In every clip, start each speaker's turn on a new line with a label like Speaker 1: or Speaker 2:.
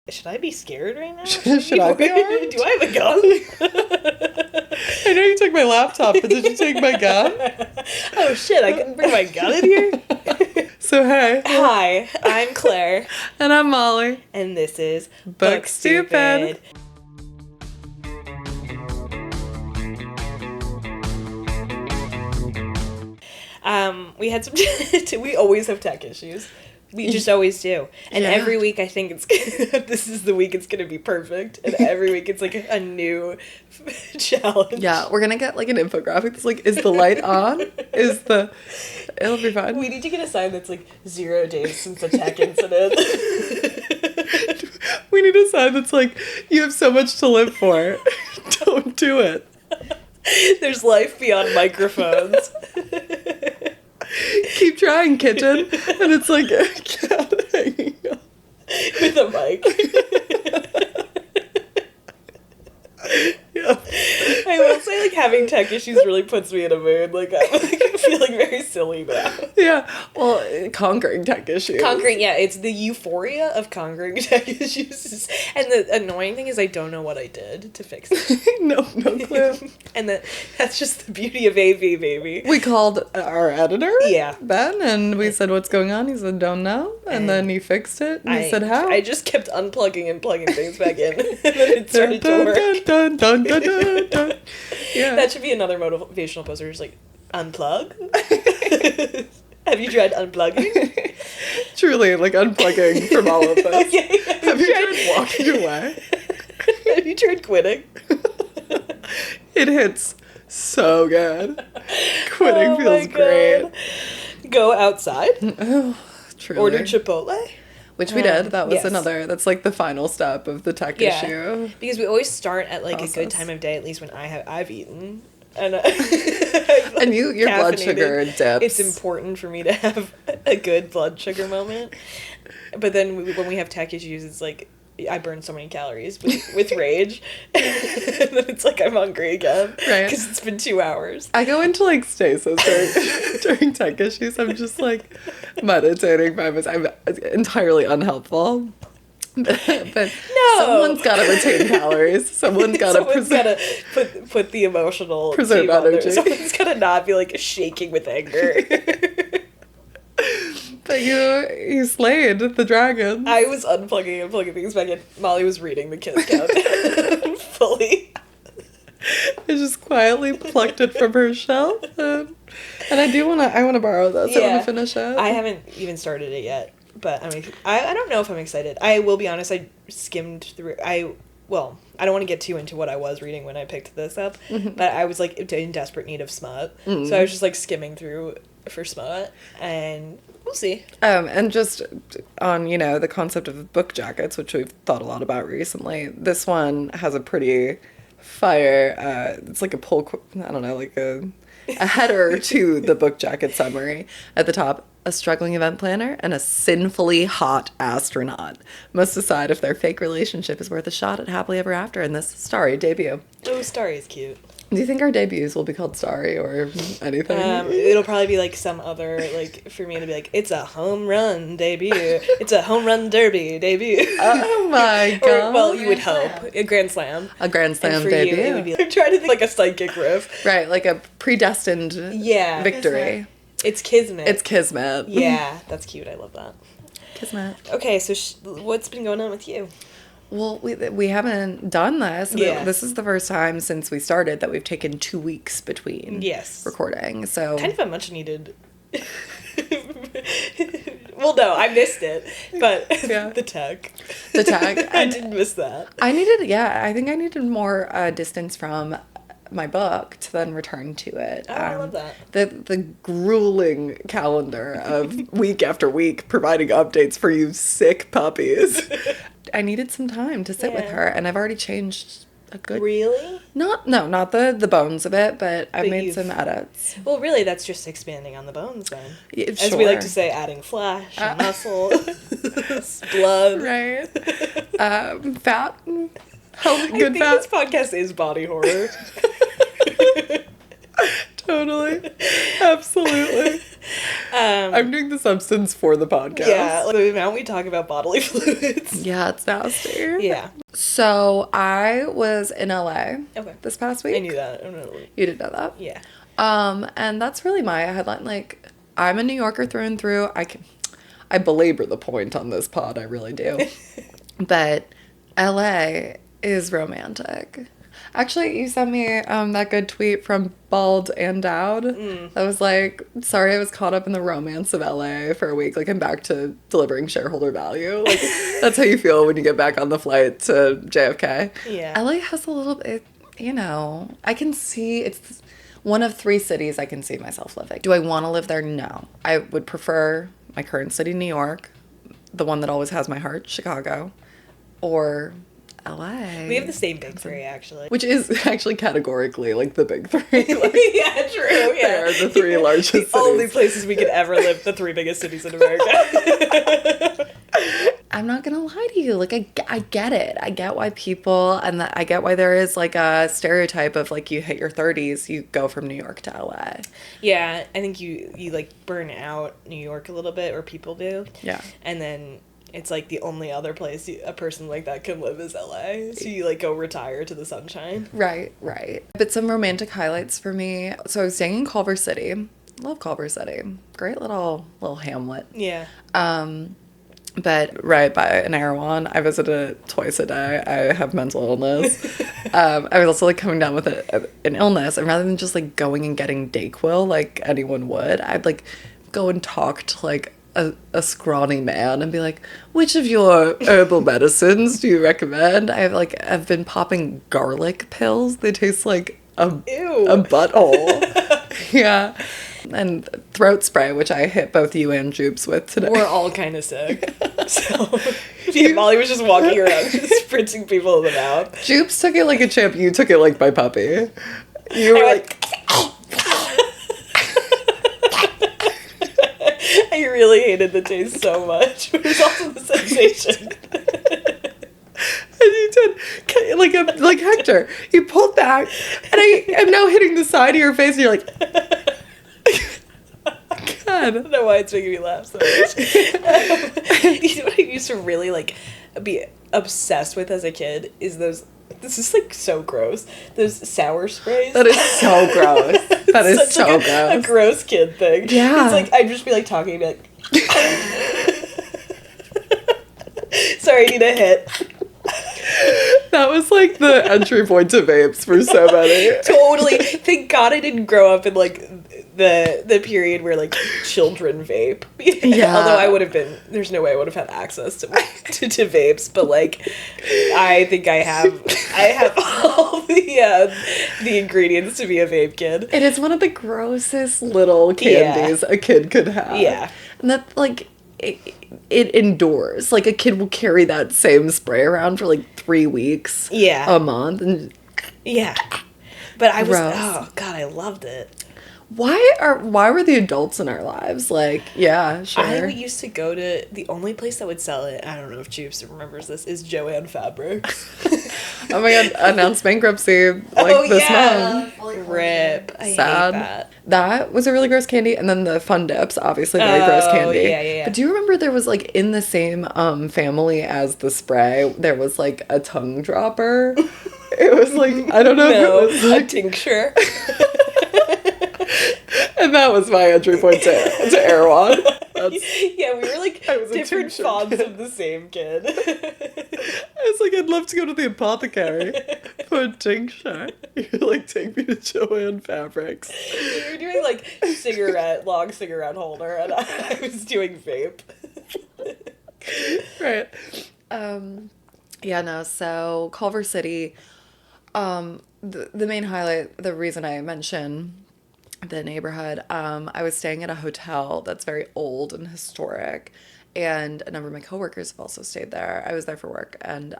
Speaker 1: Should I be scared right now?
Speaker 2: Should I be armed?
Speaker 1: Do I have a gun?
Speaker 2: I know you took my laptop, but did you take my gun?
Speaker 1: Oh shit, I couldn't bring my gun in here?
Speaker 2: So hey.
Speaker 1: Hi, I'm Claire.
Speaker 2: And I'm Molly.
Speaker 1: And this is
Speaker 2: Book Stupid.
Speaker 1: We had some we always have tech issues. We just always do. And every week I think this is the week it's going to be perfect. And every week it's like a new challenge.
Speaker 2: Yeah, we're going to get like an infographic that's like, is the light on? It'll be fine.
Speaker 1: We need to get a sign that's like 0 days since a tech incident.
Speaker 2: We need a sign that's like, you have so much to live for. Don't do it.
Speaker 1: There's life beyond microphones.
Speaker 2: Keep trying, kitchen. And it's like a cat hanging up.
Speaker 1: With a mic.
Speaker 2: Yeah.
Speaker 1: I will say, like, having tech issues really puts me in a mood. Like, I'm feeling very silly now.
Speaker 2: Yeah. Well, conquering tech issues.
Speaker 1: It's the euphoria of conquering tech issues. And the annoying thing is I don't know what I did to fix it.
Speaker 2: No clue.
Speaker 1: And that's just the beauty of AV, baby.
Speaker 2: We called our editor,
Speaker 1: Yeah.
Speaker 2: Ben, and we said, what's going on? He said, don't know. And then he fixed it. And he said, how?
Speaker 1: I just kept unplugging and plugging things back in. And then it started to work.
Speaker 2: Dun, dun, dun, dun, dun. Yeah.
Speaker 1: That should be another motivational poster. Just like, unplug? Have you tried unplugging?
Speaker 2: Truly, like, unplugging from all of this.
Speaker 1: Okay.
Speaker 2: Have you tried walking away?
Speaker 1: Have you tried quitting?
Speaker 2: It hits so good. Quitting feels great.
Speaker 1: Go outside.
Speaker 2: Oh, truly.
Speaker 1: Order Chipotle.
Speaker 2: Which we did. That was
Speaker 1: yes.
Speaker 2: that's like the final step of the tech issue.
Speaker 1: Because we always start at like
Speaker 2: process.
Speaker 1: a good time of day, at least when I've eaten. And,
Speaker 2: and your blood sugar dips.
Speaker 1: It's important for me to have a good blood sugar moment. But then when we have tech issues, it's like I burn so many calories with rage. And then it's like I'm hungry again.
Speaker 2: Right.
Speaker 1: Because it's been 2 hours.
Speaker 2: I go into like stasis during tech issues. I'm just like meditating by myself. I'm entirely unhelpful. But
Speaker 1: No.
Speaker 2: Someone's got to retain calories. Someone's got
Speaker 1: to put the emotional
Speaker 2: preserve energy.
Speaker 1: Someone's got to not be like shaking with anger.
Speaker 2: But you slayed the dragon.
Speaker 1: I was unplugging and plugging things back in. Molly was reading the Kiss Count fully.
Speaker 2: I just quietly plucked it from her shelf. And I want to borrow this. I want to finish it.
Speaker 1: I haven't even started it yet. But I mean, I don't know if I'm excited. I will be honest, I skimmed through. I don't want to get too into what I was reading when I picked this up. But I was like in desperate need of smut. So I was just like skimming through for smut. And we'll see.
Speaker 2: And just on, the concept of book jackets, which we've thought a lot about recently, this one has a pretty fire, it's like a like a header to the book jacket summary at the top. A struggling event planner and a sinfully hot astronaut must decide if their fake relationship is worth a shot at happily ever after in this starry debut.
Speaker 1: Oh, Starry is cute.
Speaker 2: Do you think our debuts will be called Starry or anything?
Speaker 1: It'll probably be like some other, like, for me to be like, it's a home run debut. It's a home run derby debut.
Speaker 2: Oh my god.
Speaker 1: Or, well, you would hope. A grand slam.
Speaker 2: A grand slam
Speaker 1: and for
Speaker 2: debut.
Speaker 1: You, it would be like, trying to think like a psychic riff.
Speaker 2: Right, like a predestined victory.
Speaker 1: It's Kismet.
Speaker 2: It's Kismet.
Speaker 1: Yeah, that's cute. I love that.
Speaker 2: Kismet.
Speaker 1: Okay, so what's been going on with you?
Speaker 2: Well, we haven't done this.
Speaker 1: Yeah.
Speaker 2: This is the first time since we started that we've taken 2 weeks between recording. So
Speaker 1: kind of a much needed. Well, no, I missed it, but the tag. I didn't miss that.
Speaker 2: I think I needed more distance from my book to then return to it.
Speaker 1: Oh, I love that.
Speaker 2: The grueling calendar of week after week providing updates for you sick puppies. I needed some time to sit with her, and I've already changed a good...
Speaker 1: Really?
Speaker 2: Not the bones of it, but I've made some edits.
Speaker 1: Well, really, that's just expanding on the bones then.
Speaker 2: Yeah,
Speaker 1: as we like to say, adding flesh and muscle, blood.
Speaker 2: Right. Fat.
Speaker 1: I think this podcast is body horror.
Speaker 2: Totally. Absolutely. I'm doing the substance for the podcast.
Speaker 1: Yeah, like, the amount we talk about bodily fluids.
Speaker 2: Yeah, it's nasty.
Speaker 1: Yeah.
Speaker 2: So I was in LA this past week.
Speaker 1: I knew that.
Speaker 2: You didn't know that?
Speaker 1: Yeah.
Speaker 2: And that's really my headline. Like, I'm a New Yorker through and through. I belabor the point on this pod, I really do. But LA is romantic. Actually, you sent me that good tweet from Bald and Dowd. That was like, sorry I was caught up in the romance of LA for a week. Like, I'm back to delivering shareholder value. Like, that's how you feel when you get back on the flight to JFK.
Speaker 1: Yeah.
Speaker 2: LA has a little bit, I can see it's one of 3 cities I can see myself living. Do I want to live there? No. I would prefer my current city, New York, the one that always has my heart, Chicago, or LA.
Speaker 1: We have the same big 3, actually.
Speaker 2: Which is actually categorically like the big 3. Like,
Speaker 1: yeah, true. Yeah.
Speaker 2: They are the 3 largest cities.
Speaker 1: The only places we could ever live, the 3 biggest cities in America.
Speaker 2: I'm not gonna lie to you. Like, I get it. I get why people, and I get why there is like a stereotype of like you hit your 30s, you go from New York to LA.
Speaker 1: Yeah, I think you like burn out New York a little bit, or people do.
Speaker 2: Yeah.
Speaker 1: And then it's like the only other place a person like that can live is LA. So you like go retire to the sunshine.
Speaker 2: Right. But some romantic highlights for me. So I was staying in Culver City. Love Culver City. Great little hamlet.
Speaker 1: Yeah.
Speaker 2: But right by an Erewhon, I visited it twice a day. I have mental illness. I was also like coming down with an illness, and rather than just like going and getting Dayquil like anyone would, I'd like go and talk to like a scrawny man and be like, which of your herbal medicines do you recommend? I've been popping garlic pills. They taste like a butthole. Yeah. And throat spray, which I hit both you and Jupes with today.
Speaker 1: We're all kind of sick. So, yeah, Molly was just walking around, just spritzing people in the mouth.
Speaker 2: Jupes took it like a champ. You took it like my puppy. You were like...
Speaker 1: I really hated the taste so much. But it was also the sensation.
Speaker 2: And you did, like Hector, you pulled back, and I am now hitting the side of your face, and you're like... God.
Speaker 1: I don't know why it's making me laugh so much. You know what I used to really like be obsessed with as a kid is those. This is like so gross. Those sour sprays.
Speaker 2: That is so gross. That is so
Speaker 1: like
Speaker 2: gross.
Speaker 1: A gross kid thing.
Speaker 2: Yeah.
Speaker 1: It's like I'd just be like talking and be like, sorry, I need a hit.
Speaker 2: That was like the entry point to vapes for so many.
Speaker 1: Totally. Thank God I didn't grow up in like the period where like children vape.
Speaker 2: Yeah.
Speaker 1: Although I would have been, there's no way I would have had access to vapes, but like I think I have all the ingredients to be a vape kid.
Speaker 2: It is one of the grossest little candies a kid could have.
Speaker 1: Yeah.
Speaker 2: And that like it endures. Like a kid will carry that same spray around for like 3 weeks.
Speaker 1: Yeah.
Speaker 2: A month. And
Speaker 1: yeah. But I was,
Speaker 2: gross.
Speaker 1: oh God, I loved it.
Speaker 2: Why were the adults in our lives like, yeah, sure.
Speaker 1: I used to go to, the only place that would sell it, I don't know if Jupes remembers this, is Joanne Fabrics.
Speaker 2: Oh my God, announced bankruptcy this month.
Speaker 1: Rip. I
Speaker 2: Sad.
Speaker 1: hate that.
Speaker 2: That was a really gross candy. And then the Fun Dips, obviously very gross candy.
Speaker 1: Yeah.
Speaker 2: But do you remember there was like in the same family as the spray, there was like a tongue dropper? It was like, I don't know if it was like
Speaker 1: a tincture.
Speaker 2: And that was my entry point to Erewhon.
Speaker 1: Yeah, we were like different fonts of the same kid.
Speaker 2: I was like, I'd love to go to the apothecary for a tincture. You're like, take me to Joanne Fabrics.
Speaker 1: You were doing like long cigarette holder, and I was doing vape.
Speaker 2: Right. Yeah, no, so Culver City, the main highlight, the reason I mention the neighborhood, I was staying at a hotel that's very old and historic, and a number of my coworkers have also stayed there. I was there for work, and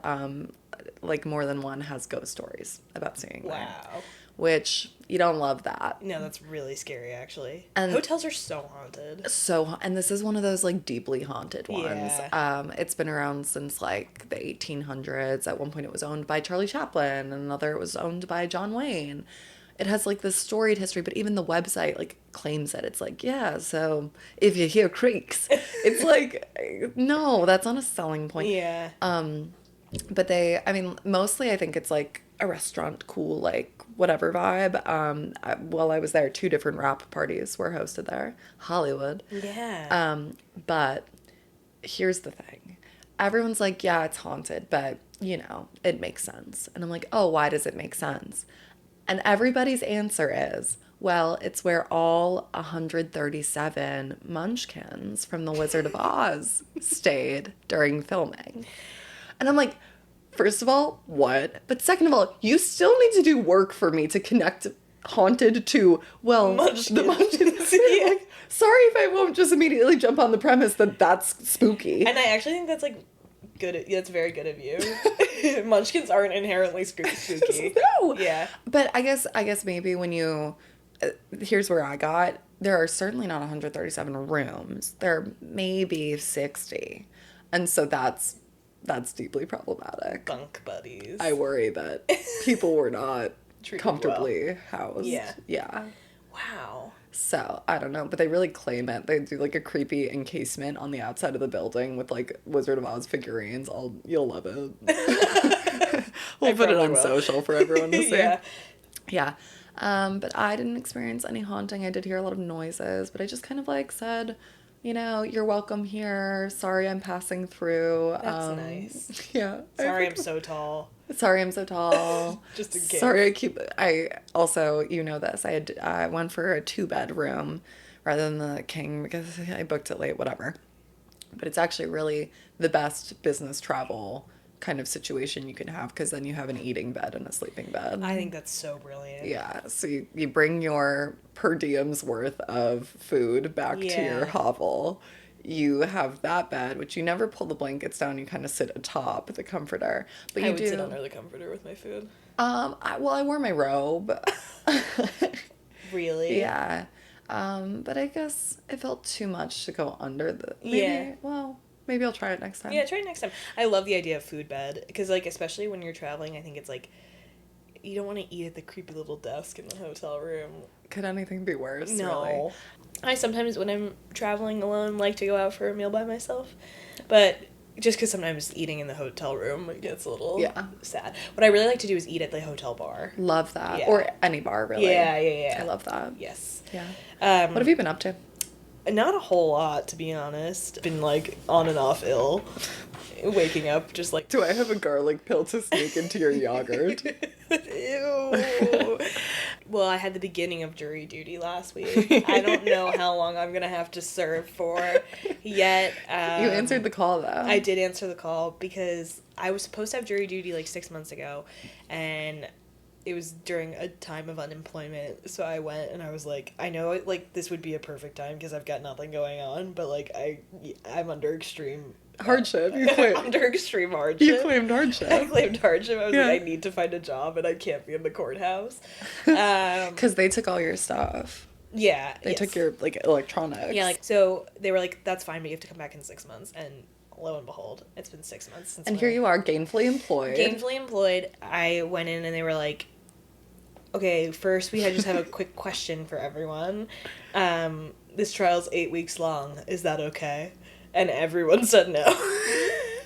Speaker 2: like more than one has ghost stories about seeing there.
Speaker 1: Wow.
Speaker 2: Which, you don't love that.
Speaker 1: No, that's really scary, actually.
Speaker 2: And
Speaker 1: hotels are so haunted.
Speaker 2: And this is one of those like deeply haunted ones.
Speaker 1: Yeah.
Speaker 2: It's been around since like the 1800s. At one point it was owned by Charlie Chaplin, and another it was owned by John Wayne. it has like this storied history, but even the website like claims it. It's like, yeah, so if you hear creaks, it's like, no, that's not a selling point.
Speaker 1: Yeah.
Speaker 2: But I mean, mostly I think it's like a restaurant, cool, like whatever vibe. While I was there, 2 different rap parties were hosted there. Hollywood.
Speaker 1: Yeah.
Speaker 2: But here's the thing. Everyone's like, yeah, it's haunted, but you know, it makes sense. And I'm like, oh, why does it make sense? And everybody's answer is, well, it's where all 137 munchkins from The Wizard of Oz stayed during filming. And I'm like, first of all, what? But second of all, you still need to do work for me to connect haunted to, well, the munchkins.
Speaker 1: Yeah.
Speaker 2: Like, sorry if I won't just immediately jump on the premise that that's spooky.
Speaker 1: And I actually think that's like that's very good of you. Munchkins aren't inherently spooky.
Speaker 2: No.
Speaker 1: Yeah.
Speaker 2: But I guess maybe when you here's where I got, there are certainly not 137 rooms. There are maybe 60. And so that's deeply problematic.
Speaker 1: Bunk buddies.
Speaker 2: I worry that people were not
Speaker 1: Treated
Speaker 2: comfortably housed.
Speaker 1: Yeah.
Speaker 2: Yeah.
Speaker 1: Wow.
Speaker 2: So, I don't know, but they really claim it. They do like a creepy encasement on the outside of the building with like Wizard of Oz figurines. You'll love it. We'll put it on social for everyone to see.
Speaker 1: Yeah.
Speaker 2: Yeah. But I didn't experience any haunting. I did hear a lot of noises, but I just kind of like said, you know, you're welcome here. Sorry I'm passing through.
Speaker 1: That's nice.
Speaker 2: Yeah.
Speaker 1: Sorry I'm so tall.
Speaker 2: Sorry I'm so tall.
Speaker 1: Just in case.
Speaker 2: Sorry I also, you know this, I went for a 2-bedroom rather than the king because I booked it late, whatever. But it's actually really the best business travel kind of situation you can have because then you have an eating bed and a sleeping bed.
Speaker 1: I think that's so brilliant.
Speaker 2: Yeah, so you bring your per diem's worth of food back to your hovel. You have that bed, which you never pull the blankets down. You kind of sit atop the comforter. But
Speaker 1: I would sit under the comforter with my food.
Speaker 2: I wore my robe.
Speaker 1: Really?
Speaker 2: Yeah. But I guess it felt too much to go under the... Well, maybe I'll try it next time.
Speaker 1: Yeah, try it next time. I love the idea of food bed. Because, like, especially when you're traveling, I think it's, like, you don't want to eat at the creepy little desk in the hotel room.
Speaker 2: Could anything be worse?
Speaker 1: No.
Speaker 2: Really?
Speaker 1: I sometimes, when I'm traveling alone, like to go out for a meal by myself. But just because sometimes eating in the hotel room gets a little sad. What I really like to do is eat at the hotel bar.
Speaker 2: Love that.
Speaker 1: Yeah.
Speaker 2: Or any bar, really.
Speaker 1: Yeah.
Speaker 2: I love that.
Speaker 1: Yes.
Speaker 2: Yeah. What have you been up to?
Speaker 1: Not a whole lot, to be honest. Been, like, on and off ill. Waking up just like...
Speaker 2: Do I have a garlic pill to sneak into your yogurt?
Speaker 1: Ew. Well, I had the beginning of jury duty last week. I don't know how long I'm going to have to serve for yet.
Speaker 2: You answered the call, though.
Speaker 1: I did answer the call because I was supposed to have jury duty like 6 months ago, and it was during a time of unemployment, so I went and I was like, I know like this would be a perfect time because I've got nothing going on, but like I'm under extreme
Speaker 2: hardship. You claimed
Speaker 1: under extreme hardship.
Speaker 2: You claimed hardship.
Speaker 1: I claimed hardship. I was like, I need to find a job and I can't be in the courthouse
Speaker 2: because they took all your stuff.
Speaker 1: Yeah,
Speaker 2: they took your like electronics.
Speaker 1: Yeah, like so they were like, that's fine, but you have to come back in 6 months, and lo and behold, it's been 6 months since.
Speaker 2: And here you are, gainfully employed.
Speaker 1: I went in and they were like, okay, first we just have a quick question for everyone. This trial's 8 weeks long. Is that okay? And everyone said no.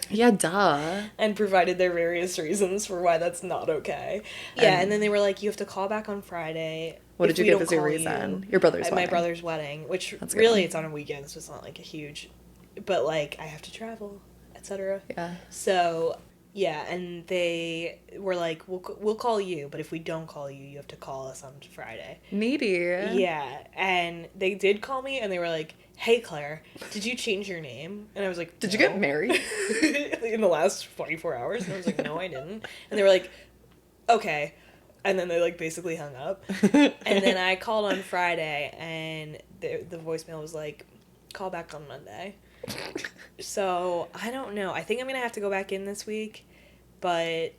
Speaker 2: Yeah, duh.
Speaker 1: And provided their various reasons for why that's not okay. Yeah, and then they were like, you have to call back on Friday.
Speaker 2: What did you give as your reason? Your brother's wedding.
Speaker 1: My brother's wedding, which really it's on a weekend, so it's not like a huge... But, like, I have to travel, etc.
Speaker 2: Yeah.
Speaker 1: So... Yeah, and they were like, we'll call you, but if we don't call you, you have to call us on Friday.
Speaker 2: Needy.
Speaker 1: Yeah, and they did call me, and they were like, hey, Claire, did you change your name? And I was like,
Speaker 2: Did you get married?
Speaker 1: In the last 24 hours? And I was like, no, I didn't. And they were like, okay. And then they, like, basically hung up. And then I called on Friday, and the voicemail was like, call back on Monday. So, I don't know. I think I'm going to have to go back in this week, but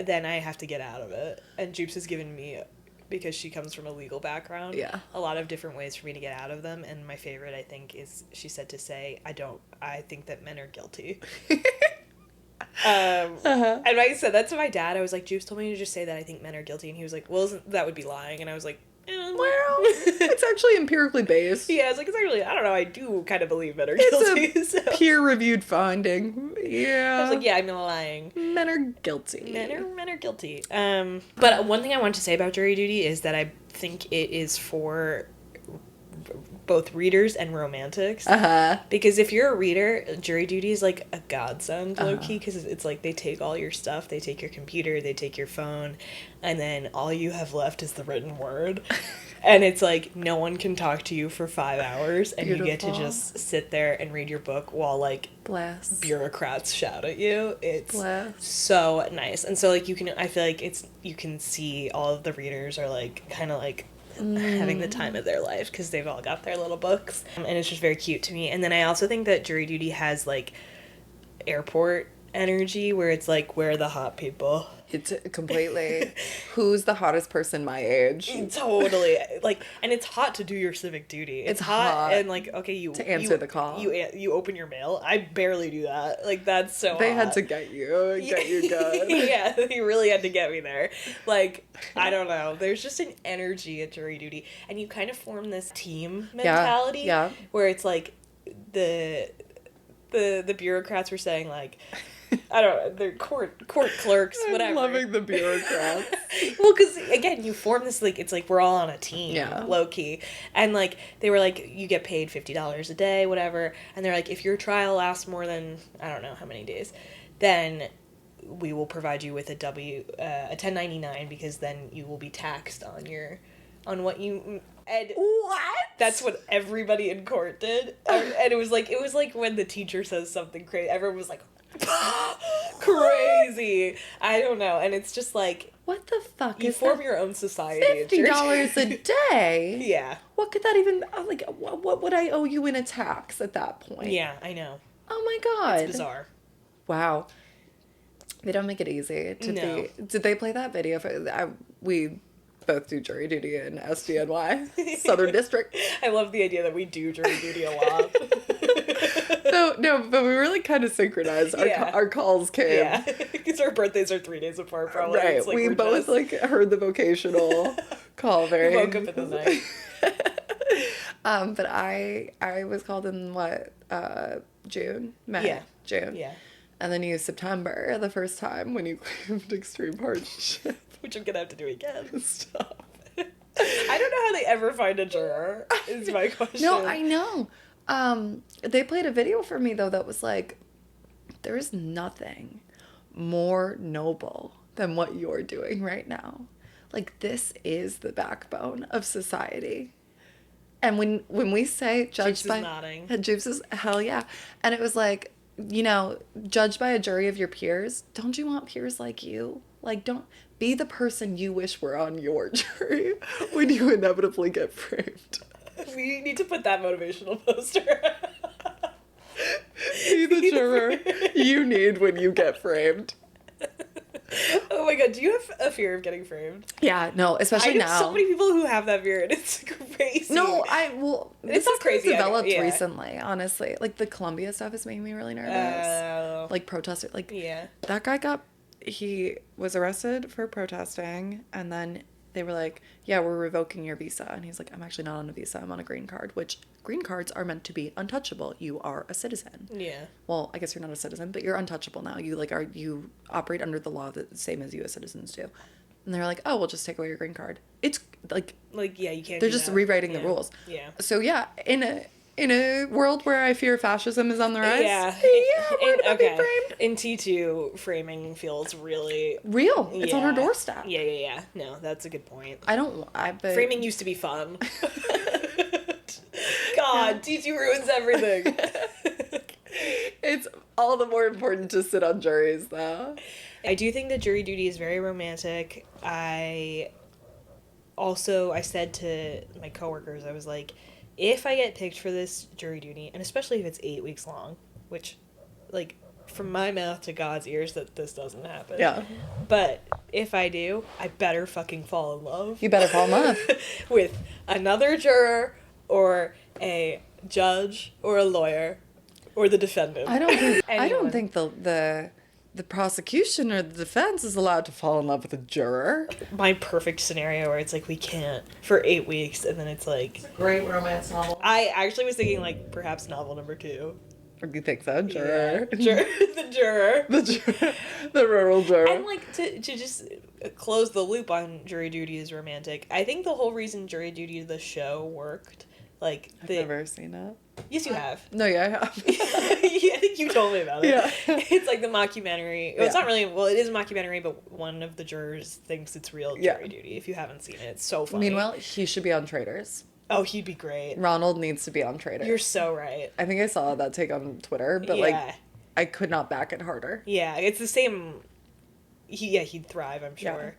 Speaker 1: then I have to get out of it. And Jupes has given me, because she comes from a legal background, a lot of different ways for me to get out of them. And my favorite, I think, is she said to say, I think that men are guilty. And I said that to my dad. I was like, Juice told me to just say that I think men are guilty. And he was like, well, that would be lying. And I was like,
Speaker 2: well, it's actually empirically based.
Speaker 1: Yeah, it's like, it's actually, I don't know, I do kind of believe men are guilty.
Speaker 2: It's a peer-reviewed finding. Yeah.
Speaker 1: I was like, yeah, I'm not lying.
Speaker 2: Men are guilty.
Speaker 1: Men are guilty. But one thing I want to say about jury duty is that I think it is for both readers and romantics. Because if you're a reader, jury duty is like a godsend, low-key, because it's like they take all your stuff, they take your computer, they take your phone, and then all you have left is the written word. And it's like no one can talk to you for 5 hours, and
Speaker 2: Beautiful.
Speaker 1: you get to just sit there and read your book while like
Speaker 2: Bless.
Speaker 1: bureaucrats shout at you. It's
Speaker 2: Bless.
Speaker 1: so nice. And so like I feel like you can see all of the readers are like kind of like having the time of their life because they've all got their little books, and it's just very cute to me. And then I also think that jury duty has like airport energy where it's like, where are the hot people?
Speaker 2: It's completely who's the hottest person my age.
Speaker 1: Totally. Like, and it's hot to do your civic duty. It's hot and like, okay,
Speaker 2: to answer the call.
Speaker 1: You open your mail. I barely do that. Like, that's so
Speaker 2: They
Speaker 1: hot.
Speaker 2: had to get you good.
Speaker 1: Yeah, they really had to get me there. Like, I don't know. There's just an energy at jury duty, and you kind of form this team mentality.
Speaker 2: Yeah.
Speaker 1: Where it's like the bureaucrats were saying like, I don't know, they're court clerks, whatever.
Speaker 2: I'm loving the bureaucrats.
Speaker 1: Well, because again, you form this like, it's like we're all on a team,
Speaker 2: Yeah.
Speaker 1: low key, and like they were like, you get paid $50 a day, whatever, and they're like, if your trial lasts more than I don't know how many days, then we will provide you with a 1099, because then you will be taxed on what you. And
Speaker 2: What?
Speaker 1: that's what everybody in court did, and it was like when the teacher says something crazy, everyone was like, crazy. I don't know, and it's just like,
Speaker 2: What the fuck
Speaker 1: you
Speaker 2: is
Speaker 1: form
Speaker 2: that?
Speaker 1: your own society.
Speaker 2: $50 a day?
Speaker 1: Yeah.
Speaker 2: What could that even, like, what would I owe you in a tax at that point?
Speaker 1: Yeah, I know.
Speaker 2: Oh my god.
Speaker 1: It's bizarre.
Speaker 2: Wow. They don't make it easy to
Speaker 1: No.
Speaker 2: be. Did they play that video? We both do jury duty in SDNY, Southern District.
Speaker 1: I love the idea that we do jury duty a lot.
Speaker 2: No, but we really kind of synchronized. Our calls came.
Speaker 1: Yeah, because our birthdays are 3 days apart, probably.
Speaker 2: Right.
Speaker 1: It's like
Speaker 2: we
Speaker 1: we're
Speaker 2: both
Speaker 1: just
Speaker 2: like heard the vocational call very.
Speaker 1: woke up in the night.
Speaker 2: But I was called in June? May?
Speaker 1: Yeah.
Speaker 2: June.
Speaker 1: Yeah.
Speaker 2: And then you September, the first time when you claimed extreme hardship.
Speaker 1: Which I'm gonna have to do again.
Speaker 2: Stop.
Speaker 1: I don't know how they ever find a juror, is my question.
Speaker 2: No, I know. They played a video for me, though, that was like, there is nothing more noble than what you're doing right now. Like, this is the backbone of society. And when we say judged
Speaker 1: Juice
Speaker 2: by...
Speaker 1: is nodding.
Speaker 2: Juice is, hell yeah. And it was like, you know, judged by a jury of your peers, don't you want peers like you? Like, don't be the person you wish were on your jury when you inevitably get framed.
Speaker 1: We need to put that motivational poster.
Speaker 2: Be the juror you need when you get framed.
Speaker 1: Oh my god, do you have a fear of getting framed?
Speaker 2: Yeah, no,
Speaker 1: I
Speaker 2: especially
Speaker 1: know
Speaker 2: now.
Speaker 1: so many people who have that fear, and it's crazy.
Speaker 2: No, this
Speaker 1: not
Speaker 2: is
Speaker 1: crazy,
Speaker 2: developed
Speaker 1: yeah.
Speaker 2: recently, honestly. Like, the Columbia stuff is making me really nervous. Like, protesters, like,
Speaker 1: Yeah.
Speaker 2: that guy he was arrested for protesting, and then they were like, yeah, we're revoking your visa. And he's like, I'm actually not on a visa, I'm on a green card, which green cards are meant to be untouchable. You are a citizen.
Speaker 1: Yeah.
Speaker 2: Well, I guess you're not a citizen, but you're untouchable now. You operate under the law the same as U.S. citizens do. And they're like, oh, we'll just take away your green card. It's like
Speaker 1: Yeah, you can't
Speaker 2: they're
Speaker 1: do
Speaker 2: just
Speaker 1: that.
Speaker 2: rewriting
Speaker 1: Yeah.
Speaker 2: the rules.
Speaker 1: Yeah.
Speaker 2: So yeah, in a world where I fear fascism is on the rise,
Speaker 1: Yeah.
Speaker 2: we're gonna be framed.
Speaker 1: In T2, framing feels really...
Speaker 2: Real. It's on our
Speaker 1: Yeah.
Speaker 2: doorstep.
Speaker 1: Yeah. No, that's a good point.
Speaker 2: But
Speaker 1: Framing used to be fun. God, T2 ruins everything.
Speaker 2: It's all the more important to sit on juries, though.
Speaker 1: I do think that jury duty is very romantic. I said to my coworkers, I was like, if I get picked for this jury duty, and especially if it's 8 weeks long, which, like, from my mouth to God's ears that this doesn't happen.
Speaker 2: Yeah.
Speaker 1: But if I do, I better fucking fall in love.
Speaker 2: You better fall in love.
Speaker 1: With another juror, or a judge, or a lawyer, or the defendant.
Speaker 2: I don't think
Speaker 1: Anyone.
Speaker 2: the the prosecution or the defense is allowed to fall in love with a juror.
Speaker 1: My perfect scenario where it's like we can't for 8 weeks, and then it's like
Speaker 2: Great romance novel.
Speaker 1: I actually was thinking like perhaps novel number 2.
Speaker 2: Or do you think so? Juror.
Speaker 1: Yeah. The juror.
Speaker 2: The juror. The rural juror.
Speaker 1: And like to just close the loop on Jury Duty is romantic. I think the whole reason Jury Duty the show worked, like
Speaker 2: I've never seen it.
Speaker 1: Yes, you have.
Speaker 2: No, yeah, I have.
Speaker 1: I think you told me about it.
Speaker 2: Yeah.
Speaker 1: It's like the mockumentary. Well, it's not really. Well, it is a mockumentary, but one of the jurors thinks it's real Jury Duty. If you haven't seen it, it's so funny.
Speaker 2: Meanwhile, he should be on Traitors.
Speaker 1: Oh, he'd be great.
Speaker 2: Ronald needs to be on Traitors.
Speaker 1: You're so right.
Speaker 2: I think I saw that take on Twitter, but like, I could not back it harder.
Speaker 1: Yeah, it's the same. He'd thrive, I'm sure.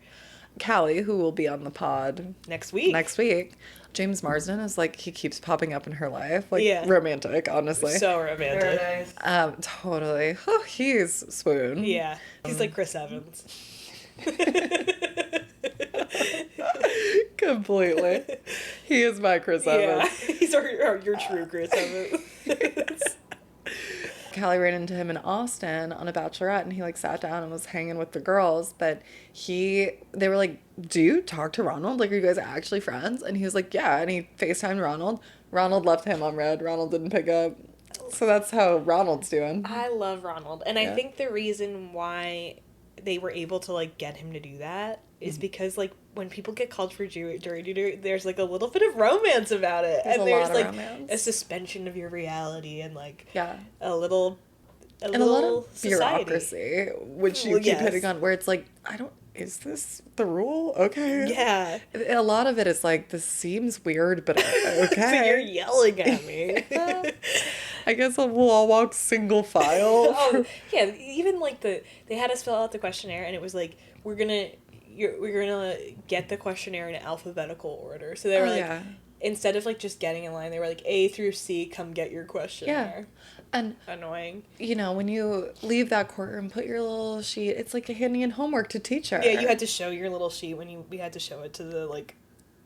Speaker 2: Yeah. Callie, who will be on the pod
Speaker 1: next week.
Speaker 2: James Marsden is like, he keeps popping up in her life. Like, romantic, honestly.
Speaker 1: So romantic.
Speaker 2: Very nice. Totally. Oh, he's swoon.
Speaker 1: Yeah. He's like Chris Evans.
Speaker 2: Completely. He is my Chris Evans.
Speaker 1: Yeah. He's your true Chris Evans.
Speaker 2: Callie ran into him in Austin on a bachelorette, and he like sat down and was hanging with the girls, but they were like, do you talk to Ronald? Like, are you guys actually friends? And he was like, yeah. And he FaceTimed Ronald. Ronald left him on red. Ronald didn't pick up. So that's how Ronald's doing.
Speaker 1: I love Ronald. And I think the reason why they were able to like get him to do that is because like when people get called for jury duty, there's like a little bit of romance about it,
Speaker 2: there's
Speaker 1: like
Speaker 2: romance.
Speaker 1: A suspension of your reality and like a
Speaker 2: lot of bureaucracy, which you keep hitting on, where it's like, is this the rule? Okay.
Speaker 1: Yeah.
Speaker 2: A lot of it is like, this seems weird, but okay.
Speaker 1: So you're yelling at me.
Speaker 2: I guess we'll all walk single file.
Speaker 1: Oh, yeah. Even like they had us fill out the questionnaire, and it was like, we're gonna get the questionnaire in alphabetical order. So they were instead of like just getting in line, they were like, A through C, come get your questionnaire.
Speaker 2: Yeah. And
Speaker 1: annoying.
Speaker 2: You know, when you leave that courtroom, put your little sheet. It's like handing in homework to teacher.
Speaker 1: Yeah, you had to show your little sheet we had to show it to the like.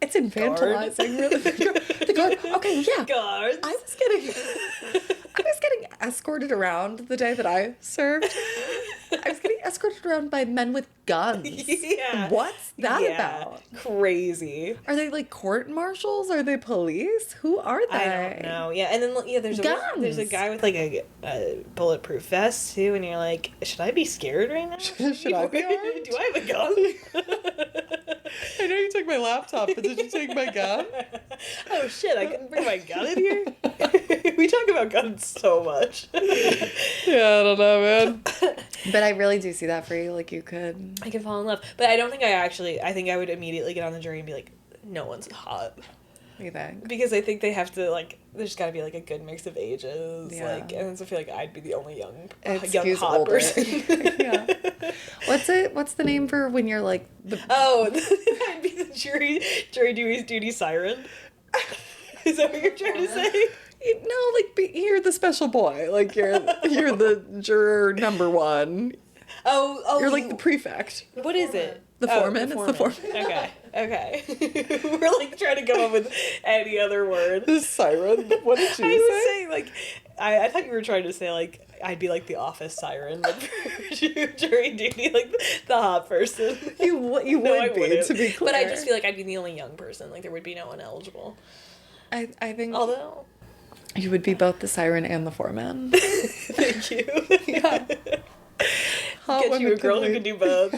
Speaker 2: It's infantilizing, really. The guard. Okay, yeah.
Speaker 1: Guards.
Speaker 2: I was getting escorted around the day that I served. I was getting escorted around by men with guns.
Speaker 1: Yeah.
Speaker 2: What's that about?
Speaker 1: Crazy.
Speaker 2: Are they like court marshals? Are they police? Who are they?
Speaker 1: I don't know. Yeah, and then there's a guy with like a bulletproof vest too, and you're like, should I be scared right now?
Speaker 2: Should I be armed?
Speaker 1: Do I have a gun?
Speaker 2: I know you took my laptop, but did you take my gun?
Speaker 1: Oh shit, I couldn't bring my gun in here? We talk about guns so much.
Speaker 2: Yeah, I don't know, man. But I really do see that for you. Like, you could...
Speaker 1: I could fall in love. But I don't think I think I would immediately get on the jury and be like, no one's hot.
Speaker 2: You think?
Speaker 1: Because I think they have to, like, there's got to be, like, a good mix of ages.
Speaker 2: Yeah.
Speaker 1: Like, and so I feel like I'd be the only young hot
Speaker 2: older.
Speaker 1: person.
Speaker 2: Yeah. What's the name for when you're, like...
Speaker 1: I'd be the jury duty siren. Is that what you're trying to say?
Speaker 2: No, like, you're the special boy. Like, you're the juror number one.
Speaker 1: Oh.
Speaker 2: You're like the prefect.
Speaker 1: What is it?
Speaker 2: The foreman. It's the foreman.
Speaker 1: Okay. We're like trying to come up with any other word.
Speaker 2: The siren. What did you say?
Speaker 1: I was saying like, I thought you were trying to say like I'd be like the office siren, like jury duty, like the hot person.
Speaker 2: You would be, to be clear.
Speaker 1: But I just feel like I'd be the only young person. Like there would be no one eligible.
Speaker 2: I think.
Speaker 1: Although.
Speaker 2: You would be both the siren and the foreman.
Speaker 1: Thank you.
Speaker 2: Yeah.
Speaker 1: Get you a girl who can do both.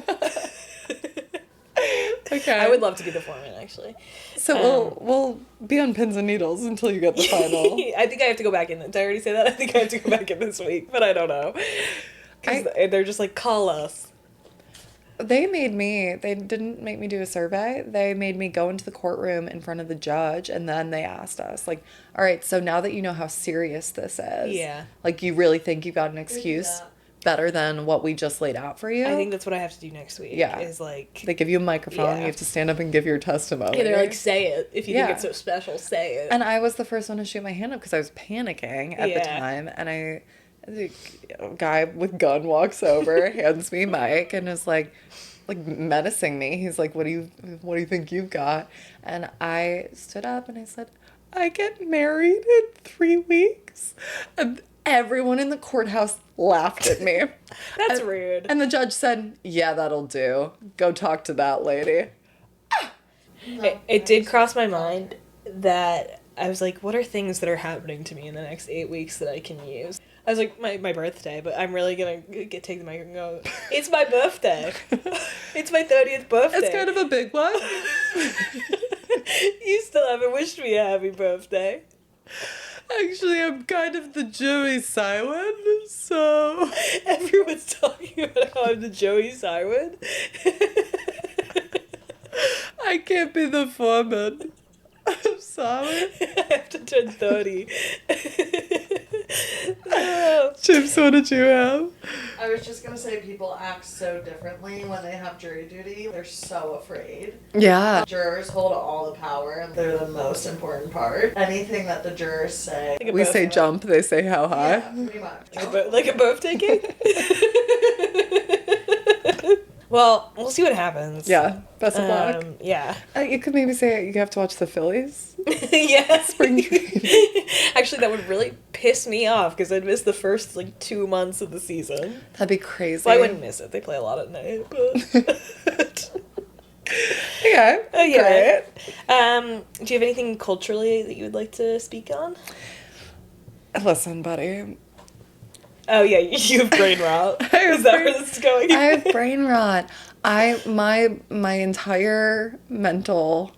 Speaker 2: Okay.
Speaker 1: I would love to be the foreman, actually.
Speaker 2: So we'll be on pins and needles until you get the final.
Speaker 1: I think I have to go back in. Did I already say that? I think I have to go back in this week, but I don't know. Because they're just like, call us.
Speaker 2: They didn't make me do a survey. They made me go into the courtroom in front of the judge, and then they asked us, like, all right, so now that you know how serious this is, like, you really think you've got an excuse better than what we just laid out for you?
Speaker 1: I think that's what I have to do next week.
Speaker 2: Yeah.
Speaker 1: Is like...
Speaker 2: They give you a microphone, you have to stand up and give your testimony.
Speaker 1: Yeah, they're like, say it. If you think it's so special, say it.
Speaker 2: And I was the first one to shoot my hand up because I was panicking at the time, and the guy with gun walks over, hands me mic, and is like menacing me. He's like, what do you think you've got? And I stood up and I said, I get married in 3 weeks. And Everyone in the courthouse laughed at me.
Speaker 1: That's rude.
Speaker 2: And the judge said, yeah, that'll do. Go talk to that lady.
Speaker 1: It did cross my mind that I was like, what are things that are happening to me in the next 8 weeks that I can use? I was like, my birthday, but I'm really gonna take the mic and go, it's my birthday. It's my 30th birthday.
Speaker 2: It's kind of a big one.
Speaker 1: You still haven't wished me a happy birthday.
Speaker 2: Actually, I'm kind of the Joey Siren, so...
Speaker 1: Everyone's talking about how I'm the Joey Siren.
Speaker 2: I can't be the foreman. I'm sorry.
Speaker 1: I have to turn 30.
Speaker 2: Chips, what did you have?
Speaker 3: I was just gonna say people act so differently when they have jury duty. They're so afraid.
Speaker 2: Yeah.
Speaker 3: Jurors hold all the power and they're the most important part. Anything that the jurors say.
Speaker 1: Like a
Speaker 2: We say
Speaker 1: birthday-
Speaker 2: jump, they say how high.
Speaker 3: Yeah, pretty much.
Speaker 1: Like a birthday cake? Well, we'll see what happens.
Speaker 2: Yeah, best of luck.
Speaker 1: Yeah.
Speaker 2: You could maybe say you have to watch the Phillies.
Speaker 1: Yeah.
Speaker 2: Spring training.
Speaker 1: Actually, that would really piss me off because I'd miss the first, 2 months of the season.
Speaker 2: That'd be crazy.
Speaker 1: Well, I wouldn't miss it. They play a lot at night, but...
Speaker 2: Yeah.
Speaker 1: yeah. Do you have anything culturally that you would like to speak on?
Speaker 2: Listen, buddy.
Speaker 1: Oh, yeah, you have brain rot. Is that where this is going?
Speaker 2: I have brain rot. My entire mental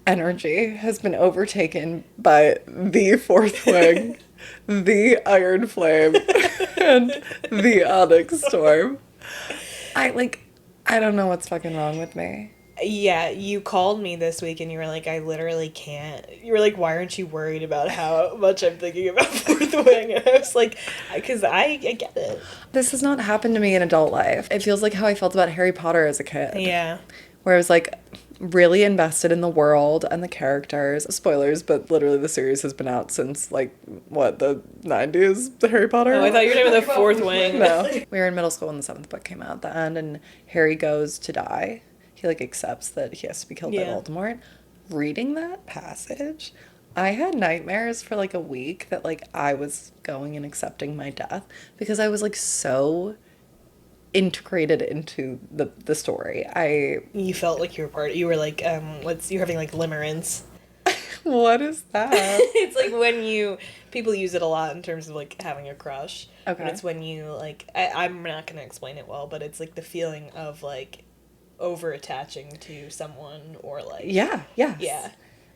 Speaker 2: energy has been overtaken by the Fourth Wing, the Iron Flame, and the Onyx Storm. I don't know what's fucking wrong with me.
Speaker 1: Yeah, you called me this week and you were like, I literally can't. You were like, why aren't you worried about how much I'm thinking about Fourth Wing? And I was like, because I get it.
Speaker 2: This has not happened to me in adult life. It feels like how I felt about Harry Potter as a kid.
Speaker 1: Yeah.
Speaker 2: Where I was really invested in the world and the characters. Spoilers, but literally the series has been out since the 90s, the Harry Potter.
Speaker 1: Oh, I thought you were talking about the Fourth Wing.
Speaker 2: No. We were in middle school when the 7th book came out at the end, and Harry goes to die. He accepts that he has to be killed by Voldemort. Reading that passage, I had nightmares for a week that I was going and accepting my death because I was so integrated into the story.
Speaker 1: You felt like you were part. You were you're having limerence.
Speaker 2: What is that?
Speaker 1: It's when people use it a lot in terms of having a crush.
Speaker 2: Okay.
Speaker 1: But it's when you I'm not gonna explain it well, but it's the feeling of over attaching to someone or
Speaker 2: Yes.
Speaker 1: Yeah.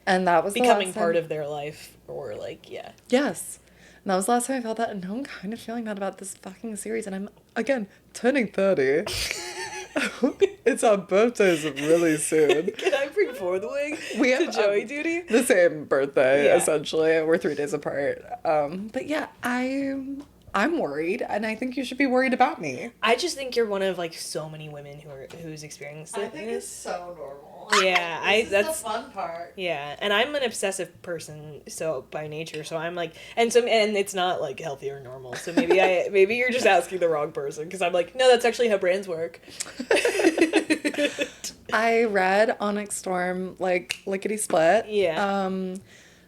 Speaker 2: And that was
Speaker 1: becoming part of their life or yeah.
Speaker 2: Yes. And that was the last time I felt that, and now I'm kind of feeling that about this fucking series, and I'm, again, turning 30. It's our birthdays really soon.
Speaker 1: Can I bring Fourth Wing
Speaker 2: We have
Speaker 1: to Joey duty?
Speaker 2: The same birthday,
Speaker 1: Yeah.
Speaker 2: essentially. We're 3 days apart. But yeah, I'm worried, and I think you should be worried about me.
Speaker 1: I just think you're one of so many women who's experienced
Speaker 3: I
Speaker 1: it.
Speaker 3: think it's so normal.
Speaker 1: Yeah,
Speaker 3: This
Speaker 1: that's
Speaker 3: is the fun part.
Speaker 1: Yeah, and I'm an obsessive person, so by nature, so I'm and it's not healthy or normal. So maybe you're just asking the wrong person because I'm no, that's actually how brains work.
Speaker 2: I read Onyx Storm lickety split.
Speaker 1: Yeah.
Speaker 2: And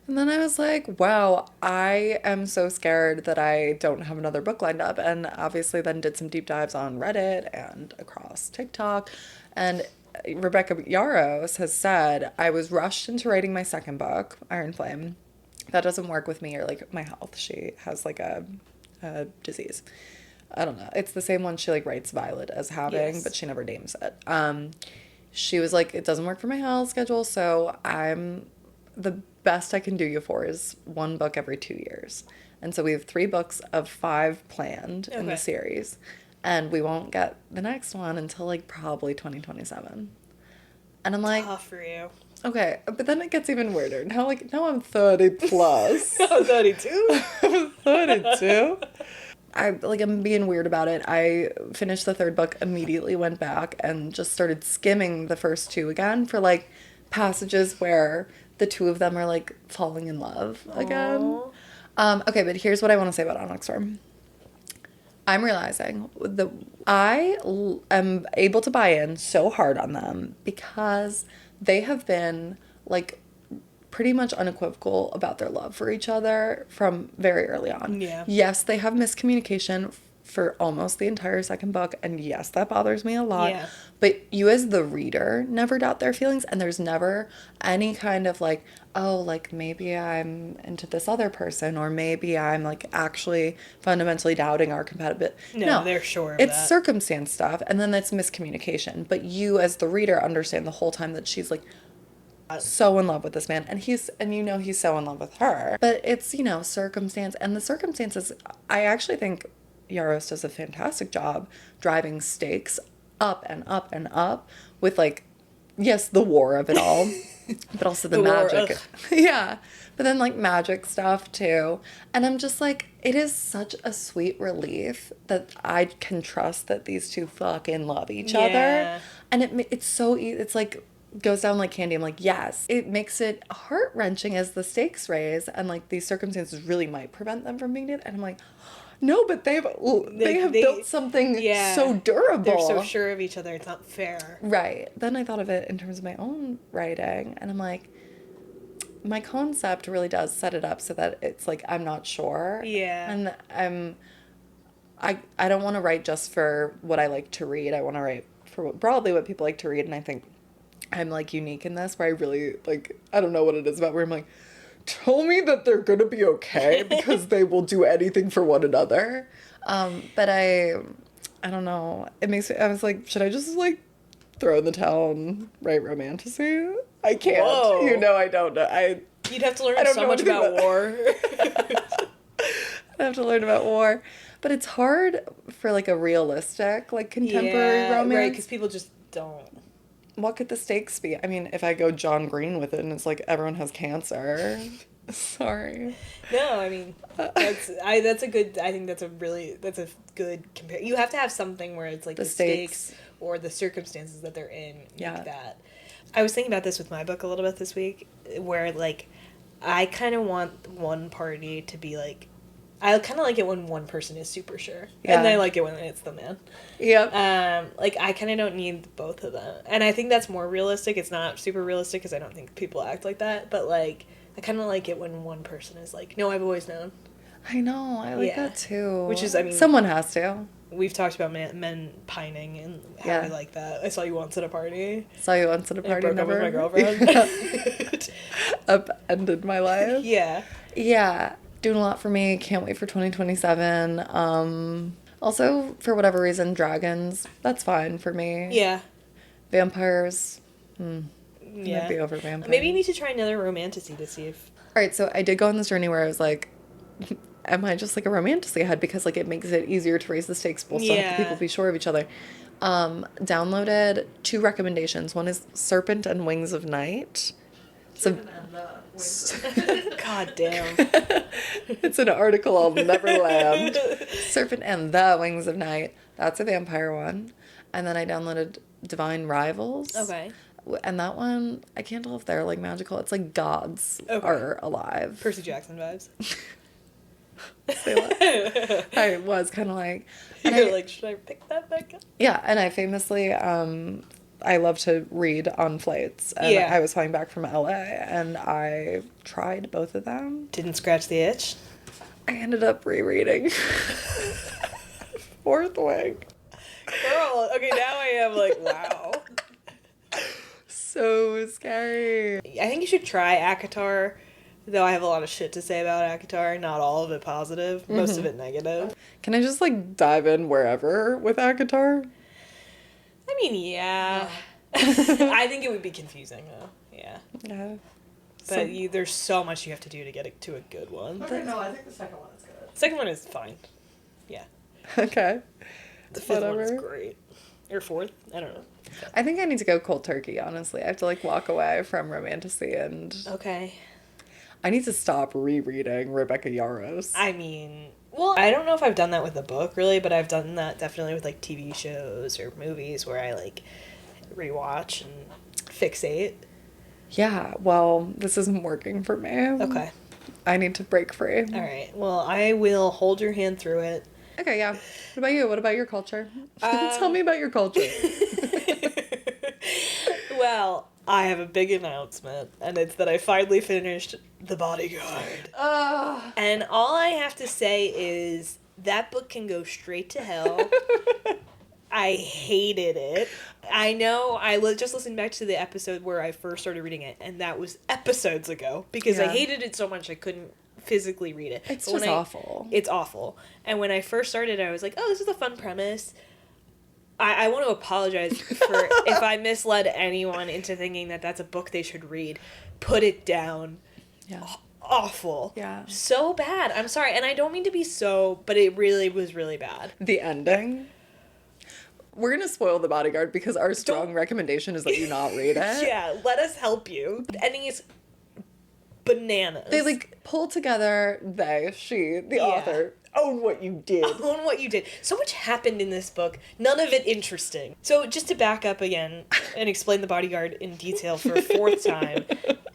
Speaker 2: then I was like, wow, I am so scared that I don't have another book lined up. And obviously then did some deep dives on Reddit and across TikTok. And Rebecca Yaros has said, I was rushed into writing my second book, Iron Flame. That doesn't work with me or my health. She has a disease. I don't know. It's the same one she writes Violet as having,
Speaker 1: Yes.
Speaker 2: but she never names it. She was like, it doesn't work for my health schedule, so the best I can do you for is one book every 2 years. And so we have 3 books of 5 planned in the
Speaker 1: Okay.
Speaker 2: series. And we won't get the next one until probably 2027. And I'm like,
Speaker 1: Tough for you.
Speaker 2: okay, but then it gets even weirder. Now I'm 30 plus.
Speaker 1: Oh, 32?
Speaker 2: I'm 32. I'm being weird about it. I finished the 3rd book, immediately went back and just started skimming the first 2 again for passages where the 2 of them are falling in love again. Okay, but here's what I want to say about Onyx Storm. I'm realizing I am able to buy in so hard on them because they have been pretty much unequivocal about their love for each other from very early on.
Speaker 1: Yeah.
Speaker 2: Yes, they have miscommunication for almost the entire second book, and yes, that bothers me a lot.
Speaker 1: Yeah.
Speaker 2: But you as the reader never doubt their feelings, and there's never any kind of like, oh, like maybe I'm into this other person, or maybe I'm like actually fundamentally doubting our compatibility.
Speaker 1: No, they're sure of
Speaker 2: it's
Speaker 1: that.
Speaker 2: circumstance stuff, and then that's miscommunication. But you as the reader understand the whole time that she's like so in love with this man, and he's so in love with her. But it's, circumstance, and the circumstances, I actually think Yaros does a fantastic job driving stakes up and up and up with, like, yes, the war of it all, but also the magic. Yeah. But then, like, magic stuff, too. And I'm just like, it is such a sweet relief that I can trust that these two fucking love each other. And it's so easy. It's like, goes down like candy. I'm like, yes. It makes it heart-wrenching as the stakes raise, and, like, these circumstances really might prevent them from being together. And I'm like, no, but they have built something so durable.
Speaker 1: They're so sure of each other. It's not fair.
Speaker 2: Right. Then I thought of it in terms of my own writing, and I'm like, my concept really does set it up so that it's like I'm not sure.
Speaker 1: Yeah.
Speaker 2: And I don't want to write just for what I like to read. I want to write for broadly what people like to read, and I think I'm, like, unique in this, where I really, like, I don't know what it is about, where I'm like, tell me that they're gonna be okay, because they will do anything for one another. But I don't know. It makes me, I was like, should I just, like, throw in the towel and write romantasy? I can't.
Speaker 1: Whoa.
Speaker 2: I don't know.
Speaker 1: You'd have to learn so much about war.
Speaker 2: I have to learn about war. But it's hard for, like, a realistic, like, contemporary romance.
Speaker 1: Right, because people just don't.
Speaker 2: What could the stakes be? I mean, if I go John Green with it and it's like everyone has cancer. Sorry.
Speaker 1: No, I mean, that's a good, I think that's a good compare. You have to have something where it's like the stakes or the circumstances that they're in make that. I was thinking about this with my book a little bit this week, where, like, I kind of want one party to be like, I kind of like it when one person is super sure. Yeah. And I like it when it's the man.
Speaker 2: Yep.
Speaker 1: Like, I kind of don't need both of them. And I think that's more realistic. It's not super realistic because I don't think people act like that. But, like, I kind of like it when one person is like, no, I've always known.
Speaker 2: I know. I like that too.
Speaker 1: Which is, I mean,
Speaker 2: someone has to.
Speaker 1: We've talked about men pining and how we like that. I saw you once at a party.
Speaker 2: Saw you once at a party.
Speaker 1: I broke up with my girlfriend.
Speaker 2: Upended my life.
Speaker 1: Yeah.
Speaker 2: Yeah. Doing a lot for me. Can't wait for 2027. Also, for whatever reason, dragons. That's fine for me.
Speaker 1: Yeah.
Speaker 2: Vampires. Might be over vampires.
Speaker 1: Maybe you need to try another romantasy to see if...
Speaker 2: Alright, so I did go on this journey where I was like, am I just like a romantasy head? Because, like, it makes it easier to raise the stakes. We'll still have people be sure of each other. Downloaded 2 recommendations. One is Serpent and Wings of Night.
Speaker 1: God damn.
Speaker 2: It's an article on Neverland. Serpent and the Wings of Night. That's a vampire one. And then I downloaded Divine Rivals.
Speaker 1: Okay.
Speaker 2: And that one, I can't tell if they're, like, magical. It's like gods are alive.
Speaker 1: Percy Jackson vibes.
Speaker 2: I was kind of like...
Speaker 1: You're like, should I pick that back up?
Speaker 2: Yeah, and I famously... I love to read on flights, and I was flying back from LA, and I tried both of them.
Speaker 1: Didn't scratch the itch?
Speaker 2: I ended up rereading Fourth Wing.
Speaker 1: Girl, okay, now I am like, wow.
Speaker 2: So scary.
Speaker 1: I think you should try ACOTAR, though I have a lot of shit to say about ACOTAR. Not all of it positive, most of it negative.
Speaker 2: Can I just, like, dive in wherever with ACOTAR?
Speaker 1: I mean, yeah. I think it would be confusing, though. Yeah.
Speaker 2: Yeah.
Speaker 1: But there's so much you have to do to get it to a good one.
Speaker 3: Okay, no, I think the second one is good.
Speaker 1: The second one is fine. Yeah.
Speaker 2: Okay.
Speaker 1: The fifth one is great. Or fourth? I don't know.
Speaker 2: I think I need to go cold turkey, honestly. I have to, like, walk away from romantasy and...
Speaker 1: Okay.
Speaker 2: I need to stop rereading Rebecca Yarros.
Speaker 1: I mean... Well, I don't know if I've done that with a book, really, but I've done that definitely with, like, TV shows or movies where I, like, rewatch and fixate.
Speaker 2: Yeah, well, this isn't working for me.
Speaker 1: Okay.
Speaker 2: I need to break free.
Speaker 1: All right. Well, I will hold your hand through it.
Speaker 2: Okay, yeah. What about you? What about your culture? Tell me about your culture.
Speaker 1: Well, I have a big announcement, and it's that I finally finished The Bodyguard. And all I have to say is that book can go straight to hell. I hated it. I know I just listened back to the episode where I first started reading it, and that was episodes ago, because I hated it so much I couldn't physically read it.
Speaker 2: It's just awful.
Speaker 1: It's awful. And when I first started, I was like, oh, this is a fun premise. I want to apologize for if I misled anyone into thinking that that's a book they should read. Put it down.
Speaker 2: Yeah.
Speaker 1: Awful.
Speaker 2: Yeah.
Speaker 1: So bad. I'm sorry. And I don't mean to be but it really was really bad.
Speaker 2: The ending. We're going to spoil The Bodyguard because our strong recommendation is that you not read it.
Speaker 1: Yeah, let us help you. The ending is bananas.
Speaker 2: They, like, pull together, the author, own what you did.
Speaker 1: Own what you did. So much happened in this book. None of it interesting. So just to back up again and explain The Bodyguard in detail for a fourth time,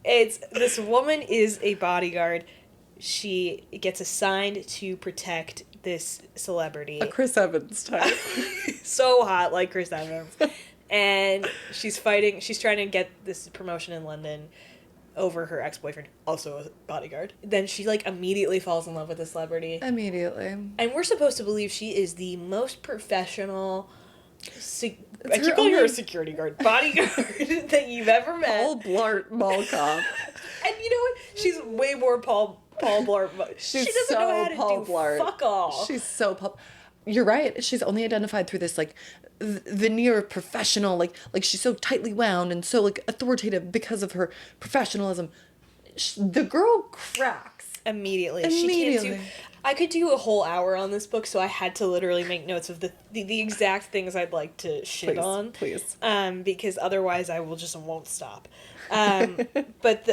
Speaker 1: this woman is a bodyguard. She gets assigned to protect this celebrity.
Speaker 2: A Chris Evans type.
Speaker 1: So hot, like Chris Evans. And she's trying to get this promotion in London over her ex-boyfriend, also a bodyguard. Then she, like, immediately falls in love with the celebrity.
Speaker 2: Immediately.
Speaker 1: And we're supposed to believe she is the most professional... I keep calling her a security guard. Bodyguard that you've ever met.
Speaker 2: Paul Blart Mall Cop.
Speaker 1: And you know what? She's way more Paul Blart.
Speaker 2: She's
Speaker 1: she doesn't
Speaker 2: so
Speaker 1: know how to
Speaker 2: Paul
Speaker 1: do
Speaker 2: Blart.
Speaker 1: fuck all.
Speaker 2: She's so Paul... You're right. She's only identified through this, like, veneer of professional, like she's so tightly wound and so, like, authoritative because of her professionalism. The girl cracks.
Speaker 1: Immediately.
Speaker 2: Immediately.
Speaker 1: I could do a whole hour on this book, so I had to literally make notes of the exact things I'd like to shit on.
Speaker 2: Please.
Speaker 1: Because otherwise I won't stop. But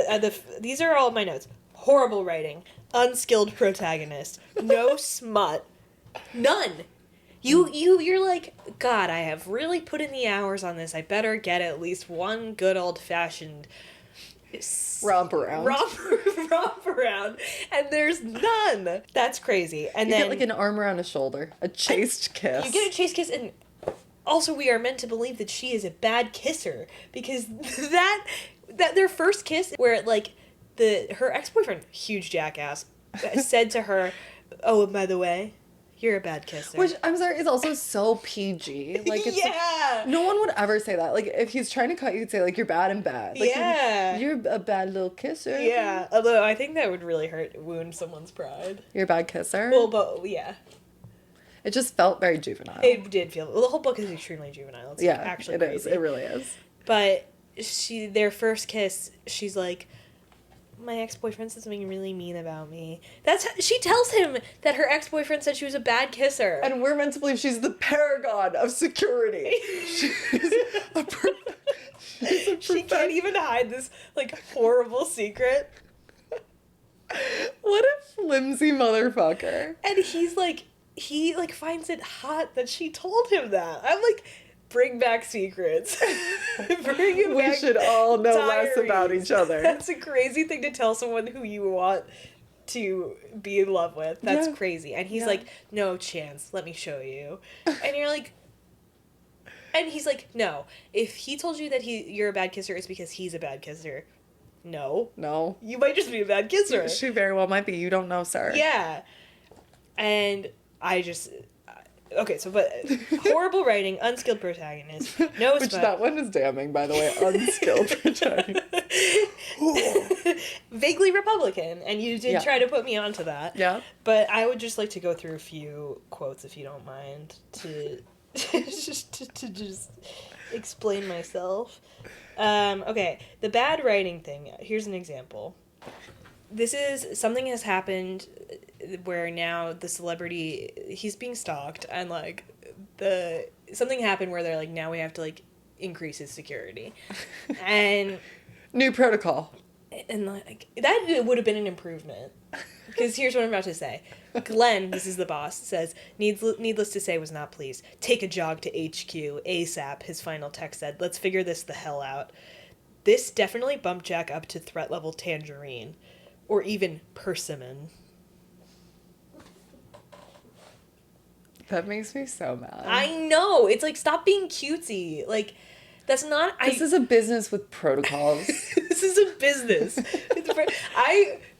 Speaker 1: these are all my notes. Horrible writing. Unskilled protagonist. No smut. None. You're like, God, I have really put in the hours on this. I better get at least one good old-fashioned
Speaker 2: romp around.
Speaker 1: Romp around. And there's none. That's crazy. And
Speaker 2: you
Speaker 1: then
Speaker 2: get, like, an arm around a shoulder. A chaste kiss.
Speaker 1: You get a chaste kiss, and also we are meant to believe that she is a bad kisser. Because that their first kiss, where, like, her ex-boyfriend, huge jackass, said to her, oh, and by the way, you're a bad kisser.
Speaker 2: Which, I'm sorry, is also so PG. Like, it's like, no one would ever say that. Like, if he's trying to cut you, he'd say, like, you're bad and bad. Like, you're a bad little kisser.
Speaker 1: Yeah, although I think that would really wound someone's pride.
Speaker 2: You're a bad kisser?
Speaker 1: Well, but, yeah.
Speaker 2: It just felt very juvenile.
Speaker 1: It did feel... Well, the whole book is extremely juvenile. It's actually
Speaker 2: it
Speaker 1: crazy.
Speaker 2: is. It really is.
Speaker 1: But their first kiss, she's like... My ex-boyfriend said something really mean about me. She tells him that her ex-boyfriend said she was a bad kisser.
Speaker 2: And we're meant to believe she's the paragon of security.
Speaker 1: She can't even hide this, like, horrible secret.
Speaker 2: What a flimsy motherfucker.
Speaker 1: And he finds it hot that she told him that. I'm like... Bring back secrets.
Speaker 2: We should all know less about each other.
Speaker 1: That's a crazy thing to tell someone who you want to be in love with. That's crazy. And he's like, no chance. Let me show you. And you're like... And he's like, no. If he told you that you're a bad kisser, it's because he's a bad kisser. No.
Speaker 2: No.
Speaker 1: You might just be a bad kisser.
Speaker 2: She very well might be. You don't know, sir.
Speaker 1: Yeah. And I just... Okay, but horrible writing, unskilled protagonist, no
Speaker 2: Which
Speaker 1: smut.
Speaker 2: that one is damning, by the way, unskilled protagonist.
Speaker 1: Vaguely Republican, and you did try to put me onto that.
Speaker 2: Yeah.
Speaker 1: But I would just like to go through a few quotes, if you don't mind, to just explain myself. Okay, the bad writing thing. Here's an example. Something has happened where now the celebrity, he's being stalked, and, like, something happened where they're like, now we have to, like, increase his security. And...
Speaker 2: New protocol.
Speaker 1: And, like, that would have been an improvement. Because here's what I'm about to say. Glenn, this is the boss, says, needless to say, was not pleased. Take a jog to HQ, ASAP, his final text said. Let's figure this the hell out. This definitely bumped Jack up to threat level tangerine. Or even persimmon.
Speaker 2: That makes me so mad.
Speaker 1: I know! It's like, stop being cutesy. Like, That's not.
Speaker 2: This is a business with protocols.
Speaker 1: This is a business.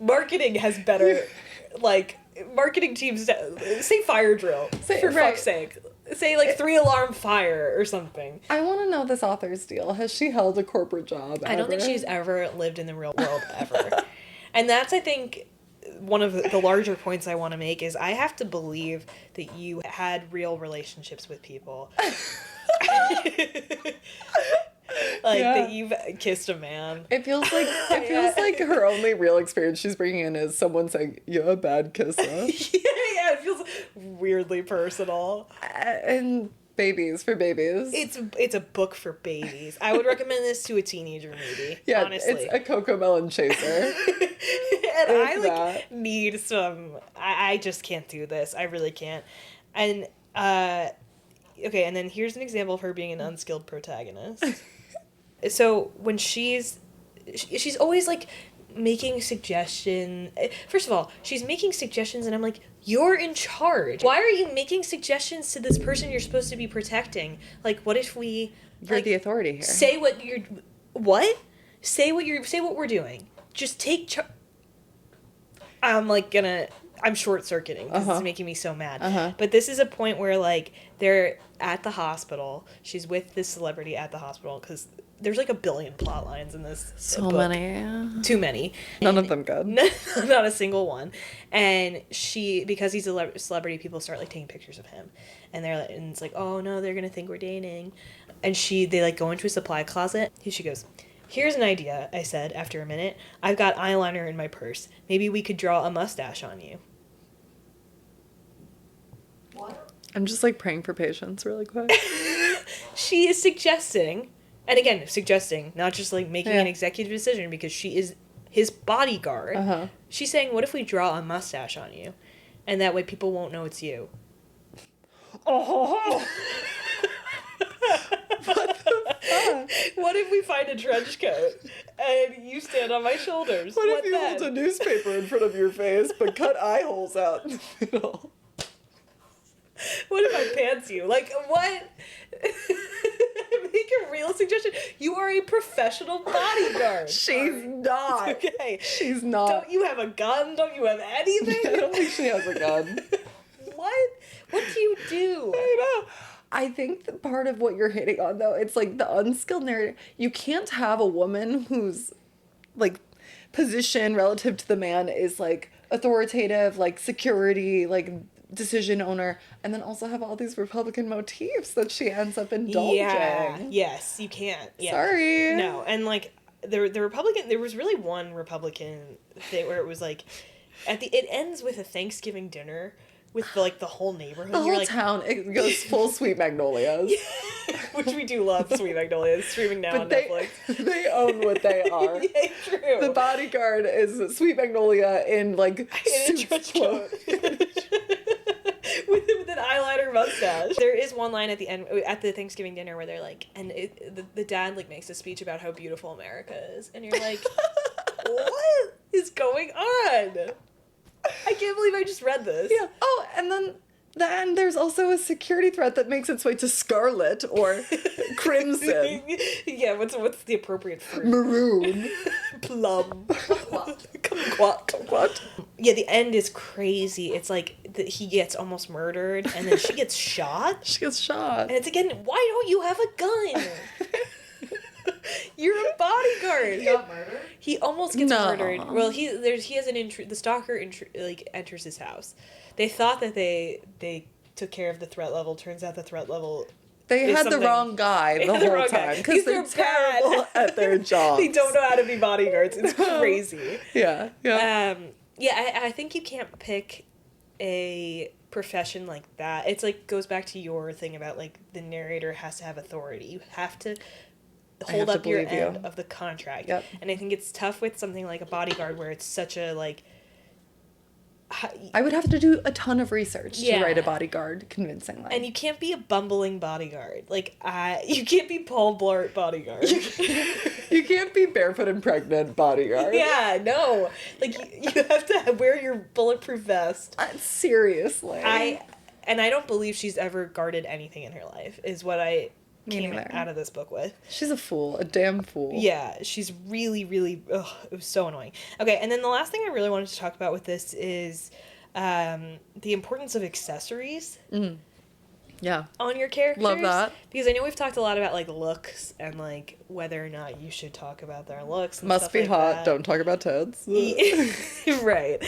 Speaker 1: Marketing has better, like, marketing teams say fire drill for fuck's sake. Say like 3-alarm fire or something.
Speaker 2: I want to know this author's deal. Has she held a corporate job?
Speaker 1: I don't think she's ever lived in the real world ever. And that's, I think, one of the larger points I want to make is I have to believe that you had real relationships with people. That you've kissed a man.
Speaker 2: It feels like her only real experience she's bringing in is someone saying, "You're a bad kisser."
Speaker 1: Yeah, it feels weirdly personal.
Speaker 2: And babies for babies.
Speaker 1: It's a book for babies. I would recommend this to a teenager maybe.
Speaker 2: Yeah,
Speaker 1: honestly.
Speaker 2: it's a Cocomelon chaser.
Speaker 1: And I need some. I just can't do this. I really can't. And okay, and then here's an example of her being an unskilled protagonist. So when she's always like making suggestions. First of all, she's making suggestions and I'm like, you're in charge. Why are you making suggestions to this person you're supposed to be protecting? Like, what if we...
Speaker 2: You're the authority here.
Speaker 1: Say what you're... What? Say what we're doing. Just take charge. I'm short-circuiting because it's making me so mad. But this is a point where, like, they're at the hospital. She's with this celebrity at the hospital because there's, like, 1 billion plot lines in this book.
Speaker 2: Many.
Speaker 1: Too many.
Speaker 2: None of them good.
Speaker 1: Not a single one. And because he's a celebrity, people start, like, taking pictures of him. And it's like, oh, no, they're going to think we're dating. And they, like, go into a supply closet. She goes... Here's an idea, I said after a minute. I've got eyeliner in my purse. Maybe we could draw a mustache on you.
Speaker 3: What?
Speaker 2: I'm just like praying for patience really quick.
Speaker 1: She is suggesting, and again, suggesting, not just like making an executive decision because she is his bodyguard. She's saying, what if we draw a mustache on you? And that way people won't know it's you.
Speaker 2: Oh!
Speaker 1: What if we find a trench coat and you stand on my shoulders?
Speaker 2: What if you hold a newspaper in front of your face but cut eye holes out in the middle?
Speaker 1: What if I pants you? Like, what? Make a real suggestion. You are a professional bodyguard.
Speaker 2: She's not.
Speaker 1: Okay.
Speaker 2: She's not.
Speaker 1: Don't you have a gun? Don't you have anything?
Speaker 2: I don't think she has a gun.
Speaker 1: What? What do you do?
Speaker 2: I know. I think that part of what you're hitting on, though, it's like the unskilled narrator. You can't have a woman whose, like, position relative to the man is, like, authoritative, like, security, like, decision owner, and then also have all these Republican motifs that she ends up indulging.
Speaker 1: Yeah. Yes, you can't. Yeah.
Speaker 2: Sorry.
Speaker 1: No, and, like, the Republican, there was really one Republican thing where it was, like, it ends with a Thanksgiving dinner with the whole neighborhood.
Speaker 2: The whole town, it goes full Sweet Magnolias.
Speaker 1: Which we do love Sweet Magnolias, streaming now on Netflix.
Speaker 2: They own what they are.
Speaker 1: Yeah, true.
Speaker 2: The bodyguard is Sweet Magnolia in a
Speaker 1: trench coat. with an eyeliner mustache. There is one line at the end, at the Thanksgiving dinner, where they're like, and the dad makes a speech about how beautiful America is, and you're like, what is going on? I can't believe I just read this.
Speaker 2: Yeah. Oh, and then there's also a security threat that makes its way to scarlet or crimson.
Speaker 1: Yeah, what's the appropriate fruit?
Speaker 2: Maroon.
Speaker 1: Plum. Kumquat. Yeah, the end is crazy. It's like he gets almost murdered, and then she gets shot.
Speaker 2: She gets shot.
Speaker 1: And it's again, why don't you have a gun? You're a bodyguard.
Speaker 3: He got murdered?
Speaker 1: He almost gets murdered. Well, he has an the stalker enters his house. They thought that they took care of the threat level. Turns out the threat level.
Speaker 2: They had the wrong guy the whole time because they're terrible at their jobs.
Speaker 1: They don't know how to be bodyguards. It's crazy.
Speaker 2: Yeah.
Speaker 1: I think you can't pick a profession like that. It's like goes back to your thing about like the narrator has to have authority. You have to hold up your end of the contract.
Speaker 2: Yep.
Speaker 1: And I think it's tough with something like a bodyguard where it's such a like
Speaker 2: I would have to do a ton of research to write a bodyguard convincingly.
Speaker 1: And you can't be a bumbling bodyguard. Like, you can't be Paul Blart bodyguard.
Speaker 2: You can't be barefoot and pregnant bodyguard.
Speaker 1: Yeah, no. Like, you have to wear your bulletproof vest.
Speaker 2: Seriously.
Speaker 1: I don't believe she's ever guarded anything in her life, is what I
Speaker 2: Me
Speaker 1: came
Speaker 2: neither.
Speaker 1: out of this book with.
Speaker 2: She's a fool, a damn fool.
Speaker 1: Yeah, she's really, really, it was so annoying. Okay, and then the last thing I really wanted to talk about with this is the importance of accessories
Speaker 2: Yeah.
Speaker 1: on your characters.
Speaker 2: Love that.
Speaker 1: Because I know we've talked a lot about, like, looks and, like, whether or not you should talk about their looks and
Speaker 2: Must
Speaker 1: stuff
Speaker 2: be
Speaker 1: like
Speaker 2: hot.
Speaker 1: that.
Speaker 2: Don't talk about tits.
Speaker 1: Right.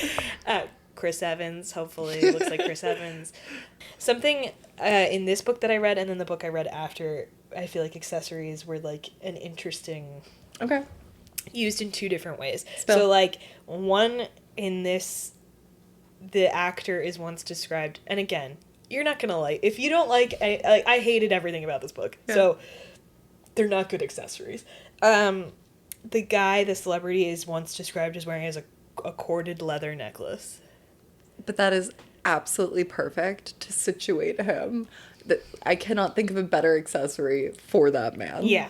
Speaker 1: Chris Evans, hopefully, looks like Chris Evans. Something in this book that I read and then the book I read after, I feel like accessories were, like, an interesting...
Speaker 2: Okay.
Speaker 1: Used in two different ways.
Speaker 2: Spill.
Speaker 1: So, like, one in this, the actor is once described, and again, you're not gonna like, if you don't like, I hated everything about this book. Yeah. So, they're not good accessories. The guy, the celebrity, is once described as wearing a corded leather necklace.
Speaker 2: But that is absolutely perfect to situate him. I cannot think of a better accessory for that man.
Speaker 1: Yeah.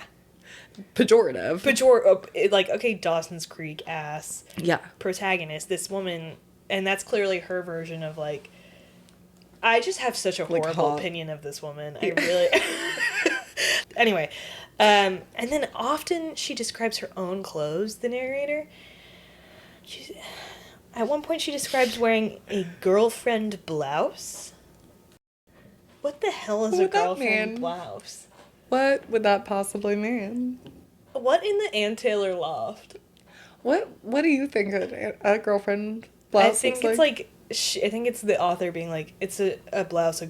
Speaker 2: Pejorative.
Speaker 1: Like, okay, Dawson's Creek ass.
Speaker 2: Yeah.
Speaker 1: Protagonist, this woman, and that's clearly her version of, like, I just have such a horrible opinion of this woman. I really... Anyway, and then often she describes her own clothes, the narrator. At one point she describes wearing a girlfriend blouse. What the hell is a girlfriend blouse?
Speaker 2: What would that possibly mean?
Speaker 1: What in the Ann Taylor loft?
Speaker 2: What do you think a girlfriend blouse
Speaker 1: I think it's like I think it's the author being like, it's a blouse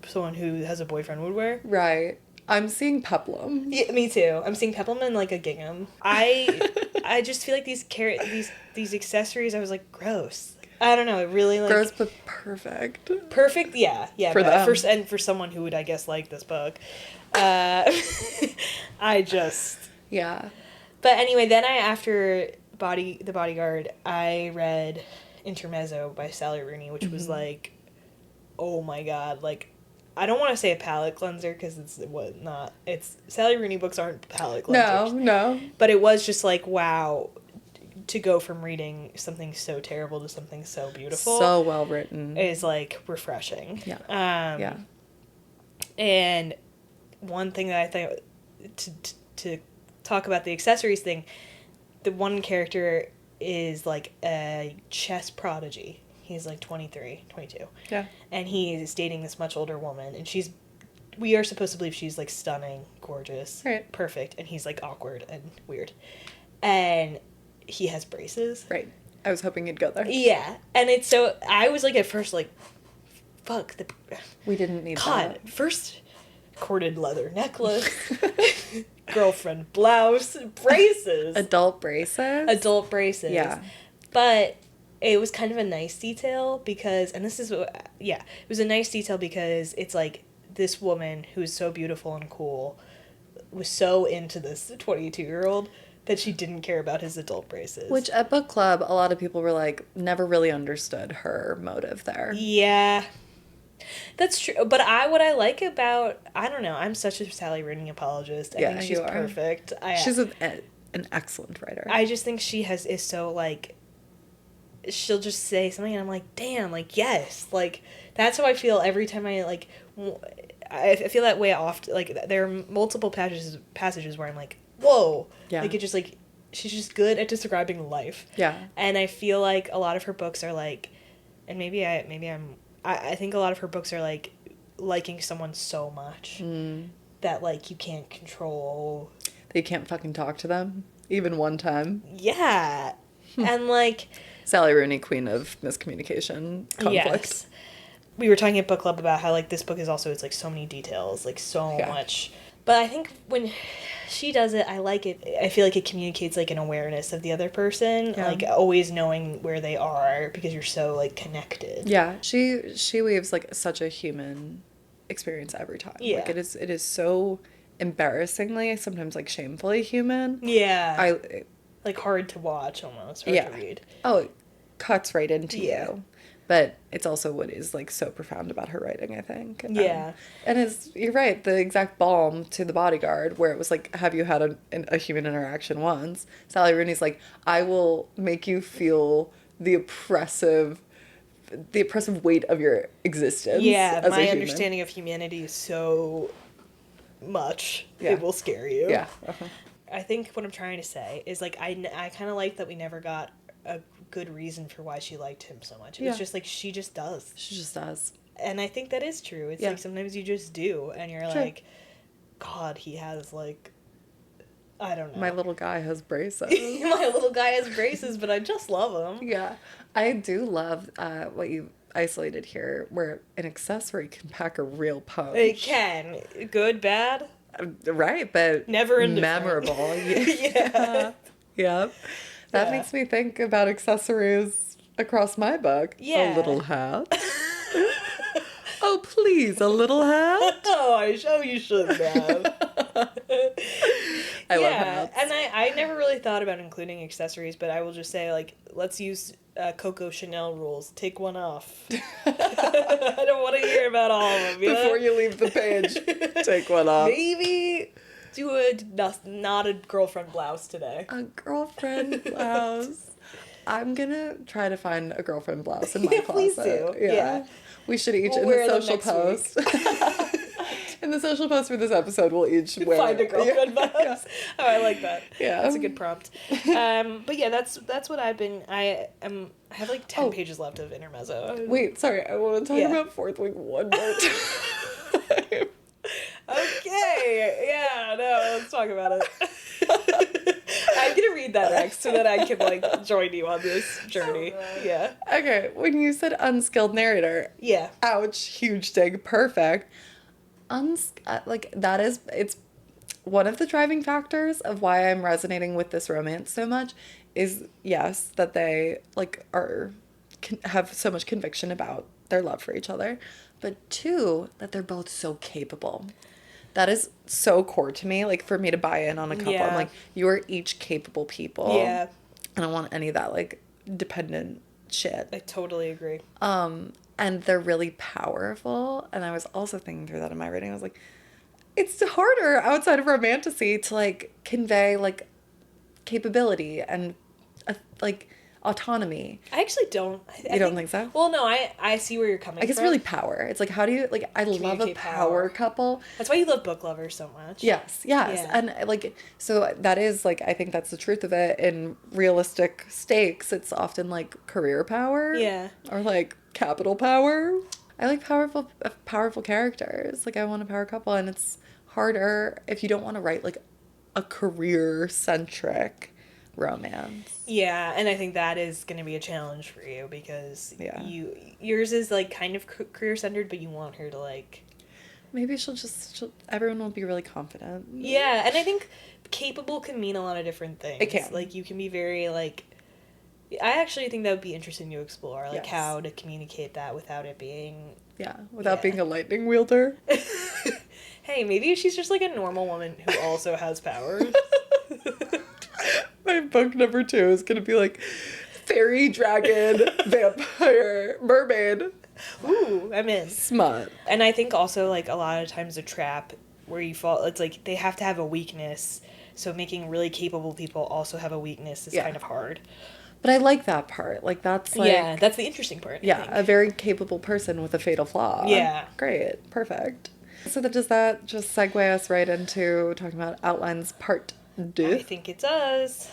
Speaker 1: someone who has a boyfriend would wear.
Speaker 2: Right. I'm seeing peplum.
Speaker 1: Yeah, me too. I'm seeing peplum and like a gingham. I just feel like these accessories, I was like, gross. I don't know, it really like...
Speaker 2: Gross, but perfect.
Speaker 1: Perfect, yeah.
Speaker 2: For them.
Speaker 1: And for someone who would, I guess, like this book. I just...
Speaker 2: Yeah.
Speaker 1: But anyway, then after The Bodyguard, I read Intermezzo by Sally Rooney, which was like, oh my god, like, I don't want to say a palate cleanser because it's Sally Rooney books aren't palate cleansers.
Speaker 2: No.
Speaker 1: But it was just like, wow, to go from reading something so terrible to something so beautiful.
Speaker 2: So well written.
Speaker 1: Is like refreshing.
Speaker 2: Yeah.
Speaker 1: Yeah. And one thing that I think to talk about the accessories thing, the one character is like a chess prodigy. He's like 23, 22.
Speaker 2: Yeah.
Speaker 1: And he is dating this much older woman, and we are supposed to believe she's like stunning, gorgeous,
Speaker 2: right,
Speaker 1: perfect, and he's like awkward and weird. And he has braces.
Speaker 2: Right. I was hoping you'd go there.
Speaker 1: Yeah. And it's so, I was like at first like, fuck.
Speaker 2: We didn't need that.
Speaker 1: God, first corded leather necklace, girlfriend blouse, braces.
Speaker 2: Adult braces. Yeah.
Speaker 1: But it was kind of a nice detail because, and this is what, it was a nice detail because it's like this woman who's so beautiful and cool was so into this 22-year-old that she didn't care about his adult braces.
Speaker 2: Which at book club, a lot of people were like, never really understood her motive there.
Speaker 1: Yeah. That's true. But what I like about, I don't know, I'm such a Sally Rooney apologist. I think she's perfect.
Speaker 2: She's an excellent writer.
Speaker 1: I just think she is so like, she'll just say something and I'm like, damn, like, yes. Like, that's how I feel every time I feel that way often. Like, there are multiple passages where I'm like, whoa.
Speaker 2: Yeah.
Speaker 1: Like, it just like, she's just good at describing life.
Speaker 2: Yeah.
Speaker 1: And I feel like a lot of her books are like, and I think a lot of her books are like liking someone so much that like you can't control.
Speaker 2: That you can't fucking talk to them, even one time.
Speaker 1: Yeah. And like,
Speaker 2: Sally Rooney, queen of miscommunication, conflict. Yes.
Speaker 1: We were talking at book club about how like this book is also, it's like so many details, like so much. But I think when she does it, I like it. I feel like it communicates like an awareness of the other person, like always knowing where they are because you're so like connected.
Speaker 2: Yeah, she weaves like such a human experience every time.
Speaker 1: Yeah,
Speaker 2: like it is so embarrassingly, sometimes like shamefully human.
Speaker 1: Yeah, like hard to watch almost, hard to read.
Speaker 2: Oh, it cuts right into you. But it's also what is, like, so profound about her writing, I think.
Speaker 1: Yeah.
Speaker 2: And you're right, the exact balm to The Bodyguard, where it was like, have you had a human interaction once? Sally Rooney's like, I will make you feel the oppressive weight of your existence.
Speaker 1: Yeah,
Speaker 2: as
Speaker 1: my
Speaker 2: a human.
Speaker 1: understanding of humanity is so much,
Speaker 2: Yeah.
Speaker 1: it will scare you.
Speaker 2: Yeah.
Speaker 1: I think what I'm trying to say is, like, I kind of like that we never got a good reason for why she liked him so much. It was just, like, she just does.
Speaker 2: She just does.
Speaker 1: And I think that is true. It's, like, sometimes you just do, and you're like, God, he has, like, I don't know.
Speaker 2: My little guy has braces.
Speaker 1: My little guy has braces, but I just love him.
Speaker 2: Yeah. I do love what you isolated here, where an accessory can pack a real punch.
Speaker 1: It can. Good, bad.
Speaker 2: Right, but
Speaker 1: Never indifferent.
Speaker 2: memorable.
Speaker 1: Yeah.
Speaker 2: Yep. That
Speaker 1: Yeah.
Speaker 2: makes me think about accessories across my book.
Speaker 1: Yeah.
Speaker 2: A little hat. Oh, please, a little hat?
Speaker 1: Oh, you shouldn't have.
Speaker 2: I love hats.
Speaker 1: And I never really thought about including accessories, but I will just say, like, let's use Coco Chanel rules. Take one off. I don't want to hear about all of them.
Speaker 2: Before you leave the page, take one off.
Speaker 1: Maybe do a not a girlfriend blouse today.
Speaker 2: A girlfriend blouse. I'm gonna try to find a girlfriend blouse in my closet.
Speaker 1: Please do. Yeah.
Speaker 2: We should each,
Speaker 1: We'll
Speaker 2: in
Speaker 1: wear
Speaker 2: the
Speaker 1: them
Speaker 2: social
Speaker 1: next
Speaker 2: post. In the social post for this episode, we'll each wear
Speaker 1: Find a girlfriend
Speaker 2: Yeah.
Speaker 1: blouse. Oh, I like that.
Speaker 2: Yeah.
Speaker 1: That's a good prompt. But yeah, that's what I've been. I have like 10 pages left of intermezzo.
Speaker 2: Wait, sorry. I want to talk
Speaker 1: Yeah.
Speaker 2: about Fourth Wing one more time.
Speaker 1: Okay. Yeah. No. Let's talk about it. I'm gonna read that next so that I can like join you on this journey. Yeah.
Speaker 2: Okay, when you said unskilled narrator,
Speaker 1: Yeah.
Speaker 2: ouch, huge dig, perfect. It's one of the driving factors of why I'm resonating with this romance so much is, yes, that they have so much conviction about their love for each other, but two, that they're both so capable. That is so core to me, like, for me to buy in on a couple.
Speaker 1: Yeah.
Speaker 2: I'm like, you are each capable people.
Speaker 1: Yeah.
Speaker 2: I don't want any of that, like, dependent shit.
Speaker 1: I totally agree.
Speaker 2: And they're really powerful. And I was also thinking through that in my reading. I was like, it's harder outside of romantasy to, like, convey, like, capability and, like, autonomy.
Speaker 1: I actually don't.
Speaker 2: You don't think so?
Speaker 1: Well, no, I see where you're coming from.
Speaker 2: I guess really power. It's like, how do you, like, I love a
Speaker 1: Communicate
Speaker 2: power
Speaker 1: power.
Speaker 2: couple.
Speaker 1: That's why you love book lovers so much.
Speaker 2: Yes.
Speaker 1: Yeah.
Speaker 2: And, like, so that is, like, I think that's the truth of it. In realistic stakes, it's often, like, career power.
Speaker 1: Yeah.
Speaker 2: Or, like, capital power. I like powerful characters. Like, I want a power couple, and it's harder if you don't want to write, like, a career-centric romance.
Speaker 1: Yeah, and I think that is going to be a challenge for you because yours is, like, kind of career-centered, but you want her to, like...
Speaker 2: Maybe everyone will be really confident.
Speaker 1: Yeah, and I think capable can mean a lot of different things.
Speaker 2: It can.
Speaker 1: Like, you can be very, like... I actually think that would be interesting to explore, like,
Speaker 2: Yes.
Speaker 1: how to communicate that without it being...
Speaker 2: Yeah, without
Speaker 1: Yeah.
Speaker 2: being a lightning wielder.
Speaker 1: Hey, maybe she's just, like, a normal woman who also has powers.
Speaker 2: My book number 2 is going to be, like, fairy, dragon, vampire, mermaid.
Speaker 1: Ooh, I'm in.
Speaker 2: Smut.
Speaker 1: And I think also, like, a lot of times a trap where you fall, it's like they have to have a weakness, so making really capable people also have a weakness is kind of hard.
Speaker 2: But I like that part. Like, that's, like...
Speaker 1: Yeah, that's the interesting part.
Speaker 2: Yeah,
Speaker 1: I think.
Speaker 2: a very capable person with a fatal flaw.
Speaker 1: Yeah.
Speaker 2: Great. Perfect. So does that just segue us right into talking about outlines part 2?
Speaker 1: I think it does.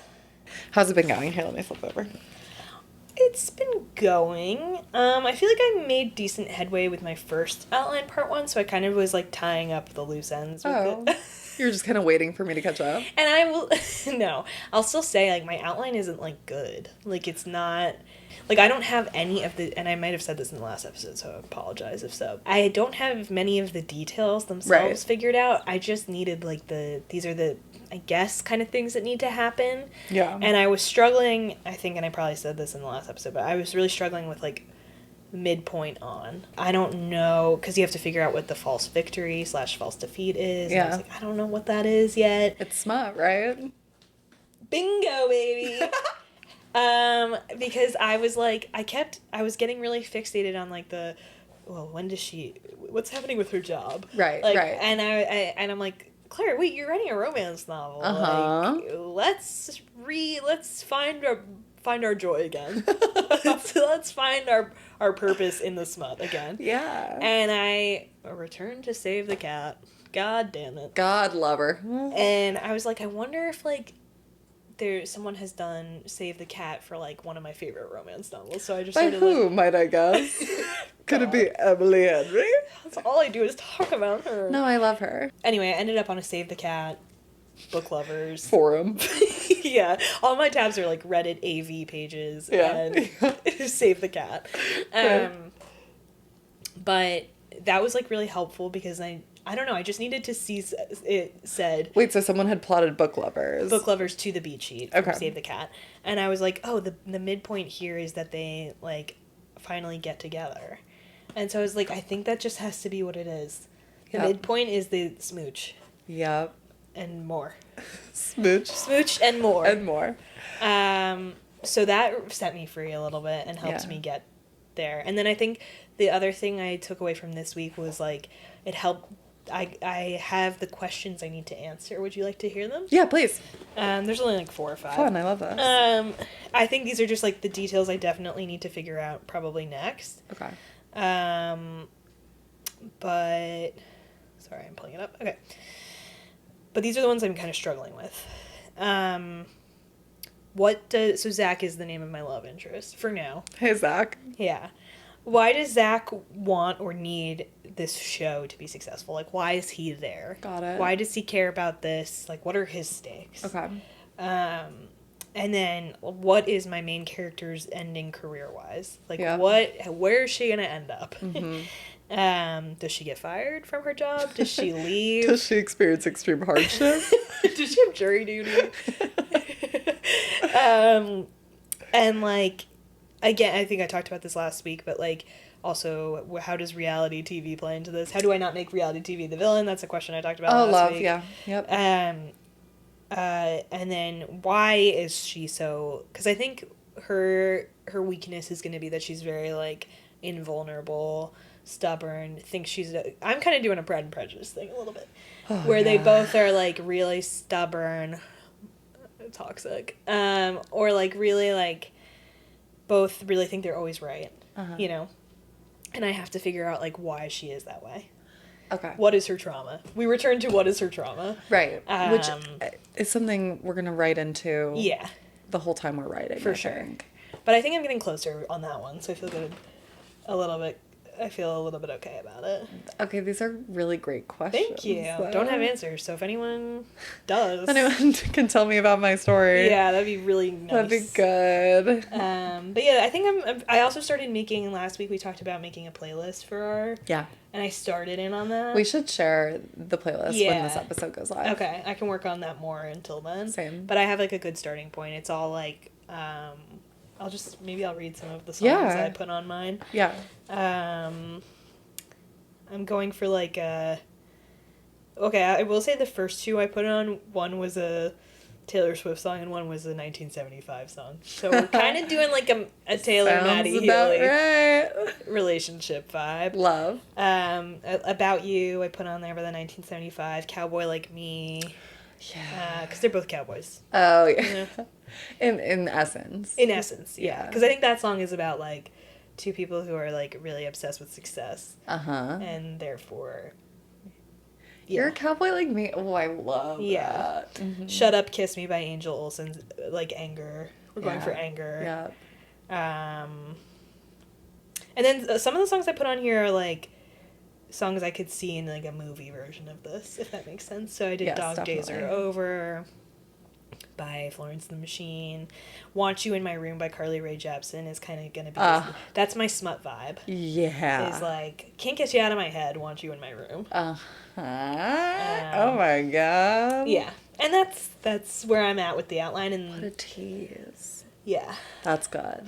Speaker 2: How's it been going? Here, let me flip over.
Speaker 1: It's been going. I feel like I made decent headway with my first outline part 1, so I kind of was, like, tying up the loose ends with it.
Speaker 2: You're just kind of waiting for me to catch up?
Speaker 1: And I will... No. I'll still say, like, my outline isn't, like, good. Like, it's not... Like, I don't have any of the... And I might have said this in the last episode, so I apologize if so. I don't have many of the details themselves figured out. I just needed, like, these are the, I guess, kind of things that need to happen.
Speaker 2: Yeah.
Speaker 1: And I was struggling, I think, and I probably said this in the last episode, but I was really struggling with, like, midpoint on. I don't know, because you have to figure out what the false victory / false defeat is.
Speaker 2: Yeah.
Speaker 1: And I was like, I don't know what that is yet.
Speaker 2: It's smut, right?
Speaker 1: Bingo, baby! Because I was like, I was getting really fixated on, like, what's happening with her job?
Speaker 2: Right,
Speaker 1: like,
Speaker 2: right.
Speaker 1: And I'm like, Claire, wait, you're writing a romance novel.
Speaker 2: Uh-huh.
Speaker 1: Like, let's find our joy again. let's find our purpose in the smut again.
Speaker 2: Yeah.
Speaker 1: And I returned to save the cat. God damn it.
Speaker 2: God love her.
Speaker 1: And I was like, I wonder if, like, someone has done Save the Cat for, like, one of my favorite romance novels. So I just
Speaker 2: By
Speaker 1: started,
Speaker 2: who,
Speaker 1: like,
Speaker 2: might I guess? Could it be Emily Henry?
Speaker 1: that's all I do is talk about her.
Speaker 2: No, I love her.
Speaker 1: Anyway, I ended up on a Save the Cat, book lovers.
Speaker 2: Forum.
Speaker 1: Yeah. All my tabs are, like, Reddit AV pages and Save the Cat. But that was, like, really helpful because I don't know, I just needed to see it said...
Speaker 2: Wait, so someone had plotted book lovers.
Speaker 1: Book lovers to the beat sheet from Save the Cat. And I was like, oh, the midpoint here is that they, like, finally get together. And so I was like, I think that just has to be what it is. The midpoint is the smooch.
Speaker 2: Yep.
Speaker 1: And more.
Speaker 2: Smooch.
Speaker 1: Smooch and more.
Speaker 2: And more.
Speaker 1: So that set me free a little bit and helped me get there. And then I think the other thing I took away from this week was, like, it helped... I have the questions I need to answer. Would you like to hear them?
Speaker 2: Yeah, please.
Speaker 1: There's only, like, 4 or 5.
Speaker 2: Fun, I love this.
Speaker 1: I think these are just, like, the details I definitely need to figure out probably next.
Speaker 2: Okay.
Speaker 1: But... Sorry, I'm pulling it up. Okay. But these are the ones I'm kind of struggling with. So Zach is the name of my love interest, for now.
Speaker 2: Hey, Zach.
Speaker 1: Yeah. Why does Zach want or need this show to be successful? Like, why is he there?
Speaker 2: Got it.
Speaker 1: Why does he care about this? Like, what are his stakes?
Speaker 2: Okay.
Speaker 1: And then, what is my main character's ending career-wise? Like, where is she gonna end up? Mm-hmm. Does she get fired from her job? Does she leave?
Speaker 2: Does she experience extreme hardship?
Speaker 1: Does she have jury duty? And, like... Again, I think I talked about this last week, but, like, also, how does reality TV play into this? How do I not make reality TV the villain? That's a question I talked about last week.
Speaker 2: Yeah. Yep.
Speaker 1: And then, why is she so... Because I think her weakness is going to be that she's very, like, invulnerable, stubborn, thinks she's... I'm kind of doing a Pride and Prejudice thing a little bit. Where they both are, like, really stubborn, toxic, or, like, really, like... both really think they're always right, you know? And I have to figure out, like, why she is that way.
Speaker 2: Okay.
Speaker 1: What is her trauma? We return to what is her trauma.
Speaker 2: Right. Which is something we're going to write into the whole time we're writing,
Speaker 1: For sure. But I think I'm getting closer on that one, so I feel good I feel a little bit okay about it.
Speaker 2: Okay, these are really great questions.
Speaker 1: Thank you. Don't have answers, so if anyone does...
Speaker 2: anyone can tell me about my story.
Speaker 1: Yeah, that'd be really nice.
Speaker 2: That'd be good.
Speaker 1: But yeah, I think I also started making... Last week we talked about making a playlist for our...
Speaker 2: Yeah.
Speaker 1: And I started in on that.
Speaker 2: We should share the playlist when this episode goes live.
Speaker 1: Okay, I can work on that more until then.
Speaker 2: Same.
Speaker 1: But I have, like, a good starting point. It's all, like... maybe I'll read some of the songs I put on mine.
Speaker 2: Yeah.
Speaker 1: I'm going for, like, okay, I will say the first 2 I put on, one was a Taylor Swift song and one was a 1975 song. So we're kind of doing, like, a Taylor Maddie Healy relationship vibe.
Speaker 2: Love.
Speaker 1: About You, I put on there by the 1975. Cowboy Like Me. Yeah. Because they're both cowboys.
Speaker 2: Oh, yeah. In essence.
Speaker 1: In essence, yeah. Because I think that song is about, like, 2 people who are, like, really obsessed with success. And therefore... Yeah.
Speaker 2: You're a cowboy like me. Oh, I love that. Mm-hmm.
Speaker 1: Shut Up, Kiss Me by Angel Olsen's, like, Anger. We're going for Anger.
Speaker 2: Yeah.
Speaker 1: And then some of the songs I put on here are, like, songs I could see in, like, a movie version of this, if that makes sense. So I did Dog Days Are Over by Florence and the Machine. Want You in My Room by Carly Rae Jepsen is kind of going to be... that's my smut vibe.
Speaker 2: Yeah.
Speaker 1: Is, like, can't get you out of my head, Want You in My Room.
Speaker 2: Oh my god.
Speaker 1: Yeah. And that's where I'm at with the outline. And
Speaker 2: what a tease.
Speaker 1: Yeah.
Speaker 2: That's good.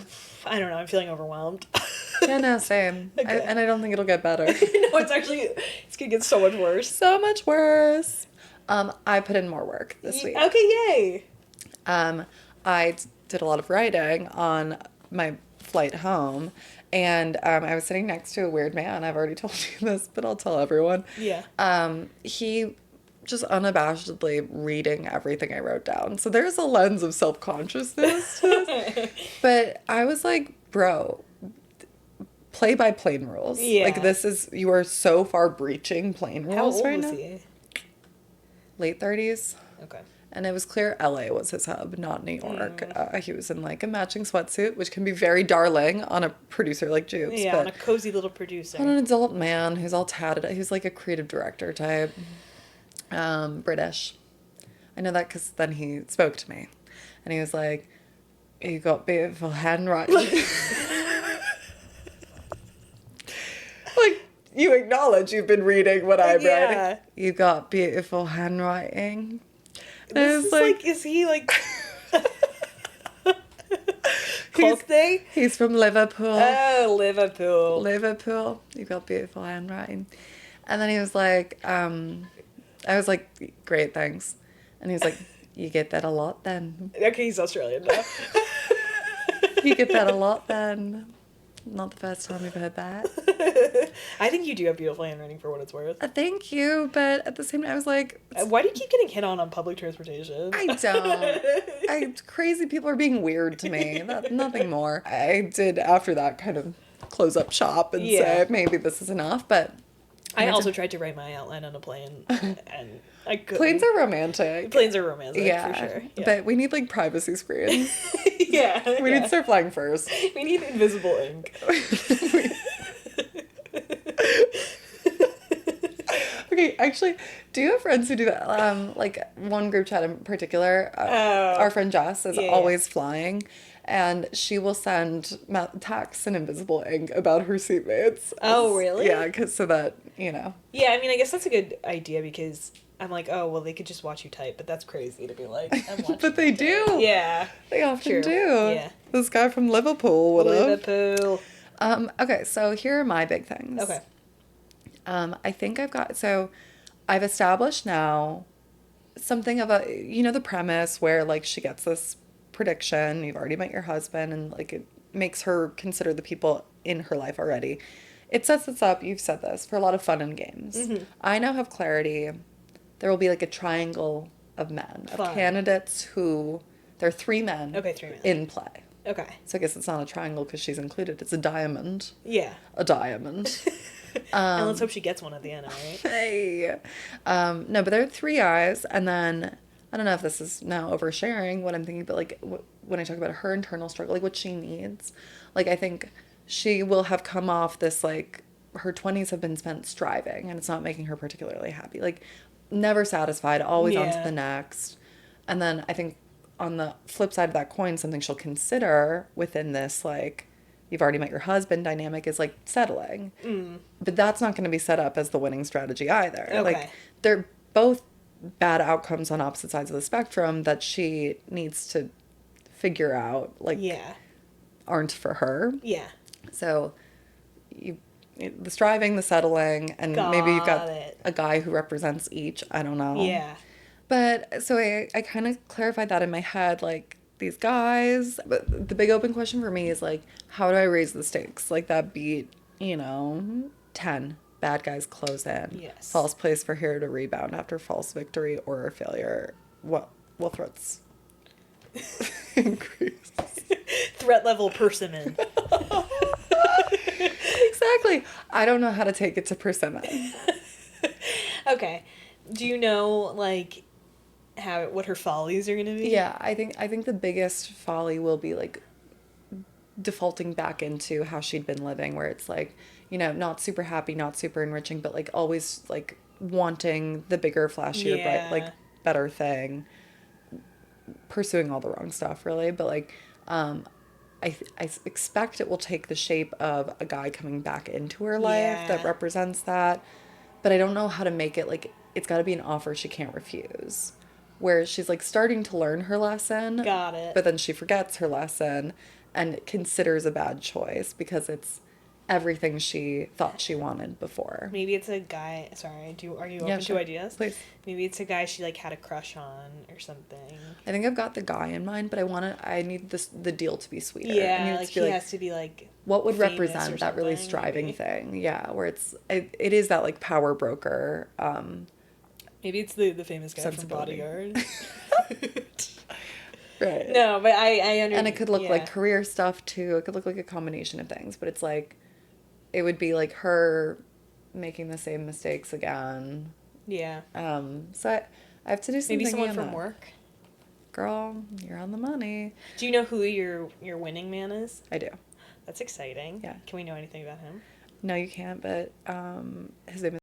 Speaker 1: I don't know. I'm feeling overwhelmed.
Speaker 2: Yeah, no, same. Okay. And I don't think it'll get better.
Speaker 1: No, it's going to get so much worse.
Speaker 2: So much worse. I put in more work this week.
Speaker 1: Okay, yay.
Speaker 2: I did a lot of writing on my flight home, and I was sitting next to a weird man. I've already told you this, but I'll tell everyone.
Speaker 1: Yeah.
Speaker 2: He just unabashedly reading everything I wrote down. So there's a lens of self-consciousness to this. But I was like, bro, play by plane rules.
Speaker 1: Yeah.
Speaker 2: Like, you are so far breaching plane rules right now.
Speaker 1: How old was he?
Speaker 2: late 30s.
Speaker 1: Okay.
Speaker 2: And it was clear LA was his hub, not New York. He was in like a matching sweatsuit, which can be very darling on a producer like Jukes.
Speaker 1: Yeah,
Speaker 2: but
Speaker 1: on a cozy little producer.
Speaker 2: on an adult man who's all tatted. He's like a creative director type. British. I know that because then he spoke to me. And he was like, you got beautiful handwriting. Like, you acknowledge you've been reading what I'm writing. You got beautiful handwriting.
Speaker 1: This is like, is he like... Cockney?
Speaker 2: He's from Liverpool.
Speaker 1: Oh, Liverpool.
Speaker 2: Liverpool. You got beautiful handwriting. And then he was like, I was like, great, thanks. And he was like, you get that a lot then.
Speaker 1: Okay, he's Australian now.
Speaker 2: You get that a lot then. Not the first time you've heard that.
Speaker 1: I think you do have beautiful handwriting for what it's worth.
Speaker 2: Thank you, but at the same time, I was like...
Speaker 1: Why do you keep getting hit on public transportation?
Speaker 2: I don't. Crazy people are being weird to me. Nothing more. I did, after that, kind of close up shop and say, maybe this is enough, but...
Speaker 1: I also tried to write my outline on a plane, and I couldn't.
Speaker 2: Planes are romantic.
Speaker 1: Planes are romantic,
Speaker 2: yeah,
Speaker 1: for sure. Yeah.
Speaker 2: But we need, like, privacy screens.
Speaker 1: Yeah.
Speaker 2: We need to start flying first.
Speaker 1: We need invisible ink.
Speaker 2: Okay, actually, do you have friends who do that? Like, one group chat in particular, our friend Jess is always flying, and she will send texts in invisible ink about her seatmates.
Speaker 1: Oh, really?
Speaker 2: Yeah, so that, you know.
Speaker 1: Yeah, I mean, I guess that's a good idea, because I'm like, oh, well, they could just watch you type, but that's crazy to be like, I'm watching.
Speaker 2: But they do.
Speaker 1: Yeah.
Speaker 2: They often do.
Speaker 1: Yeah.
Speaker 2: This guy from Liverpool would have.
Speaker 1: Liverpool.
Speaker 2: Okay, so here are my big things.
Speaker 1: Okay.
Speaker 2: I think I've established now something of a, you know, the premise where, like, she gets this prediction, you've already met your husband, and, like, it makes her consider the people in her life already. It sets this up, you've said this, for a lot of fun and games. Mm-hmm. I now have clarity. There will be, like, a triangle of men, of candidates who, there are 3 men, in play.
Speaker 1: Okay.
Speaker 2: So I guess it's not a triangle because she's included. It's a diamond.
Speaker 1: Yeah.
Speaker 2: A diamond.
Speaker 1: And let's hope she gets one at the end, right?
Speaker 2: Hey. No, but there are 3 eyes, and then, I don't know if this is now oversharing what I'm thinking, but, like, when I talk about her internal struggle, like, what she needs, like, I think she will have come off this, like, her 20s have been spent striving, and it's not making her particularly happy. Like, never satisfied, always on to the next. And then I think on the flip side of that coin, something she'll consider within this, like, you've already met your husband dynamic is, like, settling. But that's not going to be set up as the winning strategy either.
Speaker 1: Okay.
Speaker 2: Like, they're both bad outcomes on opposite sides of the spectrum that she needs to figure out, like, aren't for her.
Speaker 1: Yeah.
Speaker 2: So, the striving, the settling, and maybe you've got a guy who represents each. I don't know.
Speaker 1: Yeah.
Speaker 2: But, so I kind of clarified that in my head, like, these guys. But the big open question for me is, like, how do I raise the stakes? Like, that beat, 10. Bad guys close in.
Speaker 1: Yes.
Speaker 2: False place for hero to rebound after false victory or failure. What will threats increase?
Speaker 1: Threat level persimmon.
Speaker 2: Exactly. I don't know how to take it to persimmon.
Speaker 1: Okay. Do you know, like, what her follies are going to be?
Speaker 2: Yeah, I think the biggest folly will be, like, defaulting back into how she'd been living, where it's like, not super happy, not super enriching, but, like, always, like, wanting the bigger, flashier, bright, like, better thing, pursuing all the wrong stuff, really. But, like, I expect it will take the shape of a guy coming back into her life that represents that, but I don't know how to make it, like, it's got to be an offer she can't refuse, where she's, like, starting to learn her lesson.
Speaker 1: Got it.
Speaker 2: But then she forgets her lesson and considers a bad choice because it's everything she thought she wanted before.
Speaker 1: Maybe it's a guy. Sorry, are you open to ideas?
Speaker 2: Please.
Speaker 1: Maybe it's a guy she, like, had a crush on or something.
Speaker 2: I think I've got the guy in mind, but I need the deal to be sweeter.
Speaker 1: Yeah, like, he has to be, like,
Speaker 2: what would represent that really striving thing? Yeah, where it is that, like, power broker.
Speaker 1: Maybe it's the famous guy from Bodyguard.
Speaker 2: Right.
Speaker 1: No, but I understand.
Speaker 2: And it could look like career stuff too. It could look like a combination of things, but it's like, it would be like her making the same mistakes again.
Speaker 1: Yeah.
Speaker 2: So I have to do some
Speaker 1: Maybe
Speaker 2: thinking
Speaker 1: someone
Speaker 2: on
Speaker 1: from
Speaker 2: that.
Speaker 1: work.
Speaker 2: Girl, you're on the money.
Speaker 1: Do you know who your winning man is?
Speaker 2: I do.
Speaker 1: That's exciting.
Speaker 2: Yeah.
Speaker 1: Can we know anything about him?
Speaker 2: No, you can't, but his name is...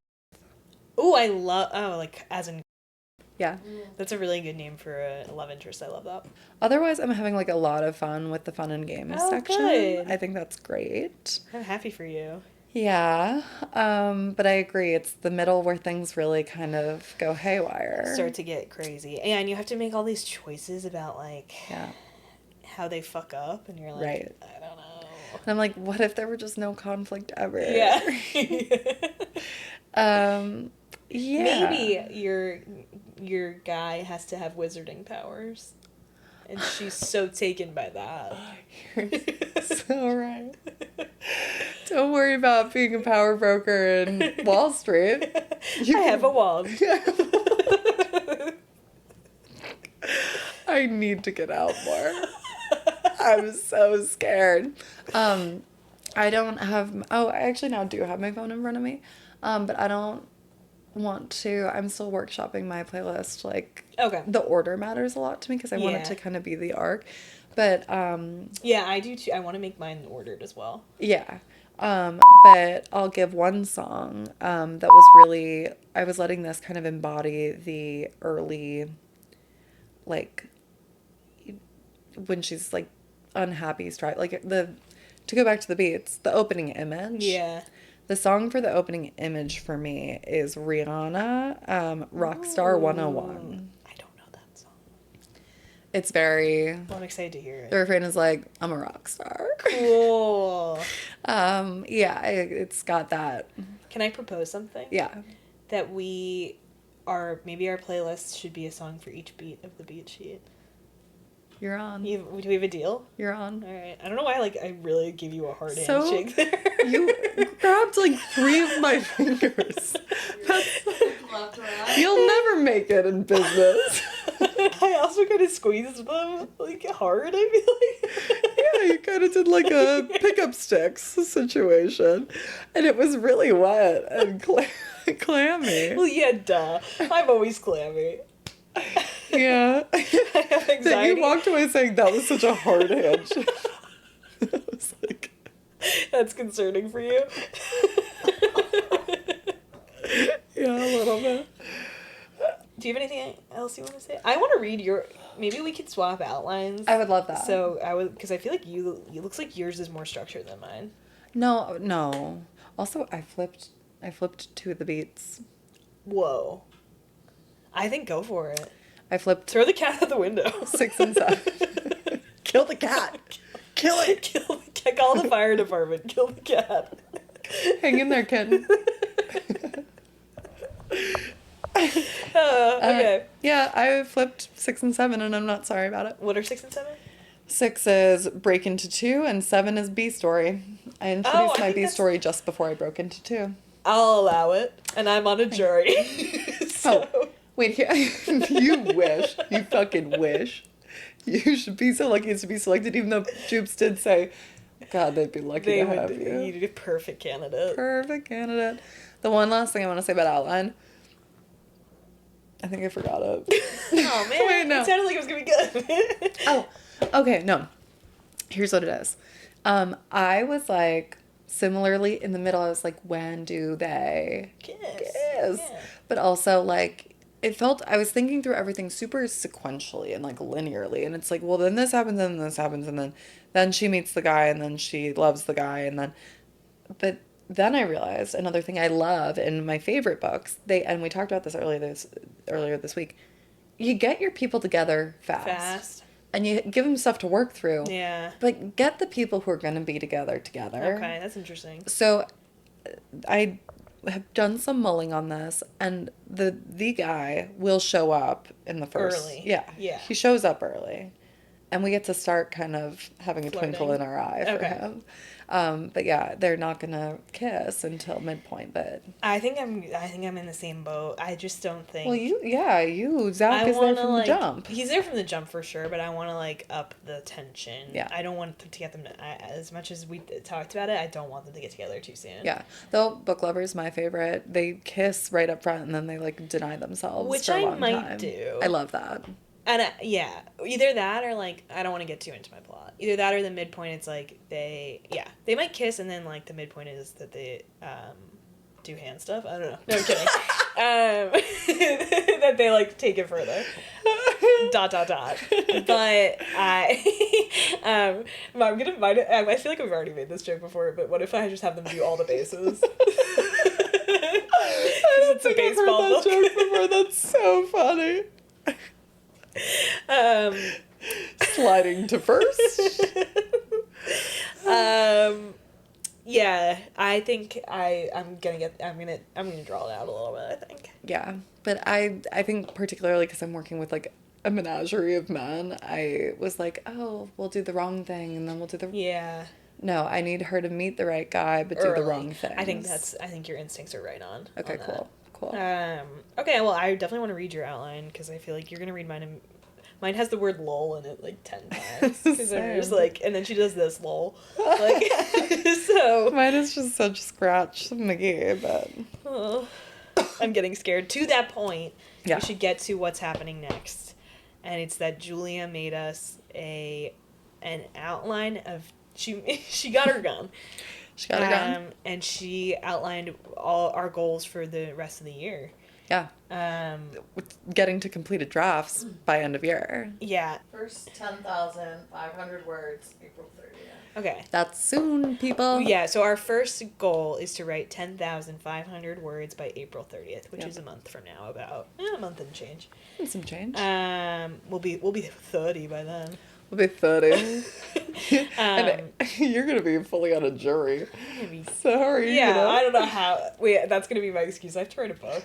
Speaker 1: Oh, I love... Oh, like, as in...
Speaker 2: Yeah.
Speaker 1: That's a really good name for a love interest. I love that.
Speaker 2: Otherwise, I'm having, like, a lot of fun with the fun and games
Speaker 1: Oh,
Speaker 2: section.
Speaker 1: good.
Speaker 2: I think that's great.
Speaker 1: I'm happy for you.
Speaker 2: Yeah. But I agree. It's the middle where things really kind of go haywire.
Speaker 1: Start to get crazy. Yeah, and you have to make all these choices about, like...
Speaker 2: Yeah.
Speaker 1: How they fuck up, and you're like,
Speaker 2: Right.
Speaker 1: I don't know.
Speaker 2: And I'm like, what if there were just no conflict ever?
Speaker 1: Yeah.
Speaker 2: Yeah.
Speaker 1: Maybe your guy has to have wizarding powers. And she's so taken by that.
Speaker 2: You're so right. Don't worry about being a power broker in Wall Street.
Speaker 1: I have a wand.
Speaker 2: I need to get out more. I'm so scared. I don't have... Oh, I actually now do have my phone in front of me. But I don't want to... I'm still workshopping my playlist. Like,
Speaker 1: Okay.
Speaker 2: the order matters a lot to me because I want it
Speaker 1: Yeah.
Speaker 2: to kind of be the arc. But,
Speaker 1: Yeah, I do too. I want to make mine ordered as well.
Speaker 2: yeah. But I'll give one song that was really... I was letting this kind of embody the early, like, when she's, like, unhappy, like, to go back to the beats, the opening image.
Speaker 1: Yeah.
Speaker 2: The song for the opening image for me is Rihanna, Rockstar 101.
Speaker 1: I don't know that song.
Speaker 2: It's very...
Speaker 1: Well, I'm excited to hear
Speaker 2: The
Speaker 1: it.
Speaker 2: refrain is like, I'm a rock star.
Speaker 1: Cool.
Speaker 2: Yeah, it's got that.
Speaker 1: Can I propose something?
Speaker 2: Yeah.
Speaker 1: That maybe our playlist should be a song for each beat of the beat sheet.
Speaker 2: You're on.
Speaker 1: Do we have a deal?
Speaker 2: You're on.
Speaker 1: All right. I don't know why, I really give you a hard
Speaker 2: So,
Speaker 1: handshake there.
Speaker 2: You grabbed like 3 of my fingers.
Speaker 3: Left, right.
Speaker 2: You'll never make it in business.
Speaker 1: I also kind of squeezed them, hard, I feel like.
Speaker 2: Yeah, you kind of did like a pickup sticks situation. And it was really wet and clammy.
Speaker 1: Well, yeah, duh. I'm always clammy.
Speaker 2: Yeah.
Speaker 1: I have
Speaker 2: That
Speaker 1: anxiety.
Speaker 2: you walked away saying that was such a hard handshake. I was like...
Speaker 1: That's concerning for you.
Speaker 2: Yeah, a little bit.
Speaker 1: Do you have anything else you want to say? I want to read your... Maybe we could swap outlines.
Speaker 2: I would love that.
Speaker 1: So because I feel like you looks like yours is more structured than mine.
Speaker 2: No. Also, I flipped 2 of the beats.
Speaker 1: Whoa. I think go for it.
Speaker 2: I flipped
Speaker 1: Throw the cat out the window.
Speaker 2: 6 and 7. Kill the cat. Kill it.
Speaker 1: Kill the cat. Call the fire department. Kill the cat.
Speaker 2: Hang in there, kitten.
Speaker 1: Okay.
Speaker 2: Yeah, I flipped 6 and 7, and I'm not sorry about it.
Speaker 1: What are 6 and 7?
Speaker 2: 6 is break into 2, and 7 is B story. I introduced
Speaker 1: I
Speaker 2: my
Speaker 1: think
Speaker 2: B
Speaker 1: that's-
Speaker 2: story just before I broke into 2.
Speaker 1: I'll allow it, and I'm on a jury. So
Speaker 2: Wait, here. You wish. You fucking wish. You should be so lucky to be selected, even though Jupes did say, God, they'd be lucky
Speaker 1: they
Speaker 2: to
Speaker 1: would
Speaker 2: have
Speaker 1: be
Speaker 2: you.
Speaker 1: you'd be a perfect candidate.
Speaker 2: Perfect candidate. The one last thing I want to say about outline. I think I forgot it.
Speaker 1: Oh man,
Speaker 2: Wait, no.
Speaker 1: it sounded like it was gonna be good.
Speaker 2: Oh, okay, no. Here's what it is. I was like, similarly in the middle, I was like, when do they
Speaker 1: Kiss.
Speaker 2: kiss? But also like, it felt, I was thinking through everything super sequentially and like linearly. And it's like, well, then this happens and this happens. And then she meets the guy and then she loves the guy. And then I realized another thing I love in my favorite books, and we talked about this earlier this week, you get your people together fast. And you give them stuff to work through.
Speaker 1: Yeah.
Speaker 2: But get the people who are going to be together.
Speaker 1: Okay, that's interesting.
Speaker 2: So I have done some mulling on this, and the guy will show up in the first...
Speaker 1: Early.
Speaker 2: Yeah.
Speaker 1: Yeah.
Speaker 2: He shows up early. And we get to start kind of having a twinkle
Speaker 1: Flirting.
Speaker 2: in our eye for
Speaker 1: Okay.
Speaker 2: him. But yeah, they're not gonna kiss until midpoint. But
Speaker 1: I think I'm in the same boat. I just don't think.
Speaker 2: well, Zach
Speaker 1: I
Speaker 2: is there
Speaker 1: want to
Speaker 2: from the
Speaker 1: like.
Speaker 2: jump.
Speaker 1: He's there from the jump for sure, but I want to like up the tension.
Speaker 2: Yeah.
Speaker 1: I don't want them to get them as much as we talked about it. I don't want them to get together too soon.
Speaker 2: Yeah, though Book Lover's my favorite. They kiss right up front and then they like deny themselves,
Speaker 1: Which
Speaker 2: for a
Speaker 1: I
Speaker 2: long
Speaker 1: might
Speaker 2: time.
Speaker 1: do.
Speaker 2: I love that.
Speaker 1: And yeah, either that or like I don't want to get too into my plot. Either that or the midpoint. It's like they might kiss and then like the midpoint is that they do hand stuff. I don't know. No, I'm kidding. That they like take it further. ... But I'm gonna find it. I feel like I've already made this joke before, but what if I just have them do all the bases?
Speaker 2: I don't think I've heard that joke before. That's so funny. Sliding to first.
Speaker 1: Yeah, I think I'm gonna draw it out a little bit, I think.
Speaker 2: Yeah, but I think particularly because I'm working with like a menagerie of men, I was like, oh, we'll do the wrong thing and then we'll do the...
Speaker 1: Yeah.
Speaker 2: No, I need her to meet the right guy but do the wrong thing.
Speaker 1: I think your instincts are right on.
Speaker 2: Okay,
Speaker 1: on
Speaker 2: cool.
Speaker 1: Okay, well, I definitely want to read your outline because I feel like you're gonna read mine. Mine has the word lol in it like 10 times because I'm just like, and then she does this lol, like so.
Speaker 2: Mine is just such scratch McGee, but
Speaker 1: I'm getting scared. To that point,
Speaker 2: yeah.
Speaker 1: We should get to what's happening next, and it's that Julia made us an outline of she got her gun.
Speaker 2: She got her gun,
Speaker 1: and she outlined all our goals for the rest of the year.
Speaker 2: Yeah. With getting to completed drafts by end of year.
Speaker 1: Yeah.
Speaker 3: First 10,500 words, April 30th.
Speaker 1: Okay.
Speaker 2: That's soon, people.
Speaker 1: Yeah, so our first goal is to write 10,500 words by April 30th, which is a month from now, about a month and change.
Speaker 2: And some change.
Speaker 1: We'll be 30 by then.
Speaker 2: We'll be 30. And you're going to be fully on a jury. So how are you gonna...
Speaker 1: I don't know how. Wait, that's going to be my excuse. I have to write a book.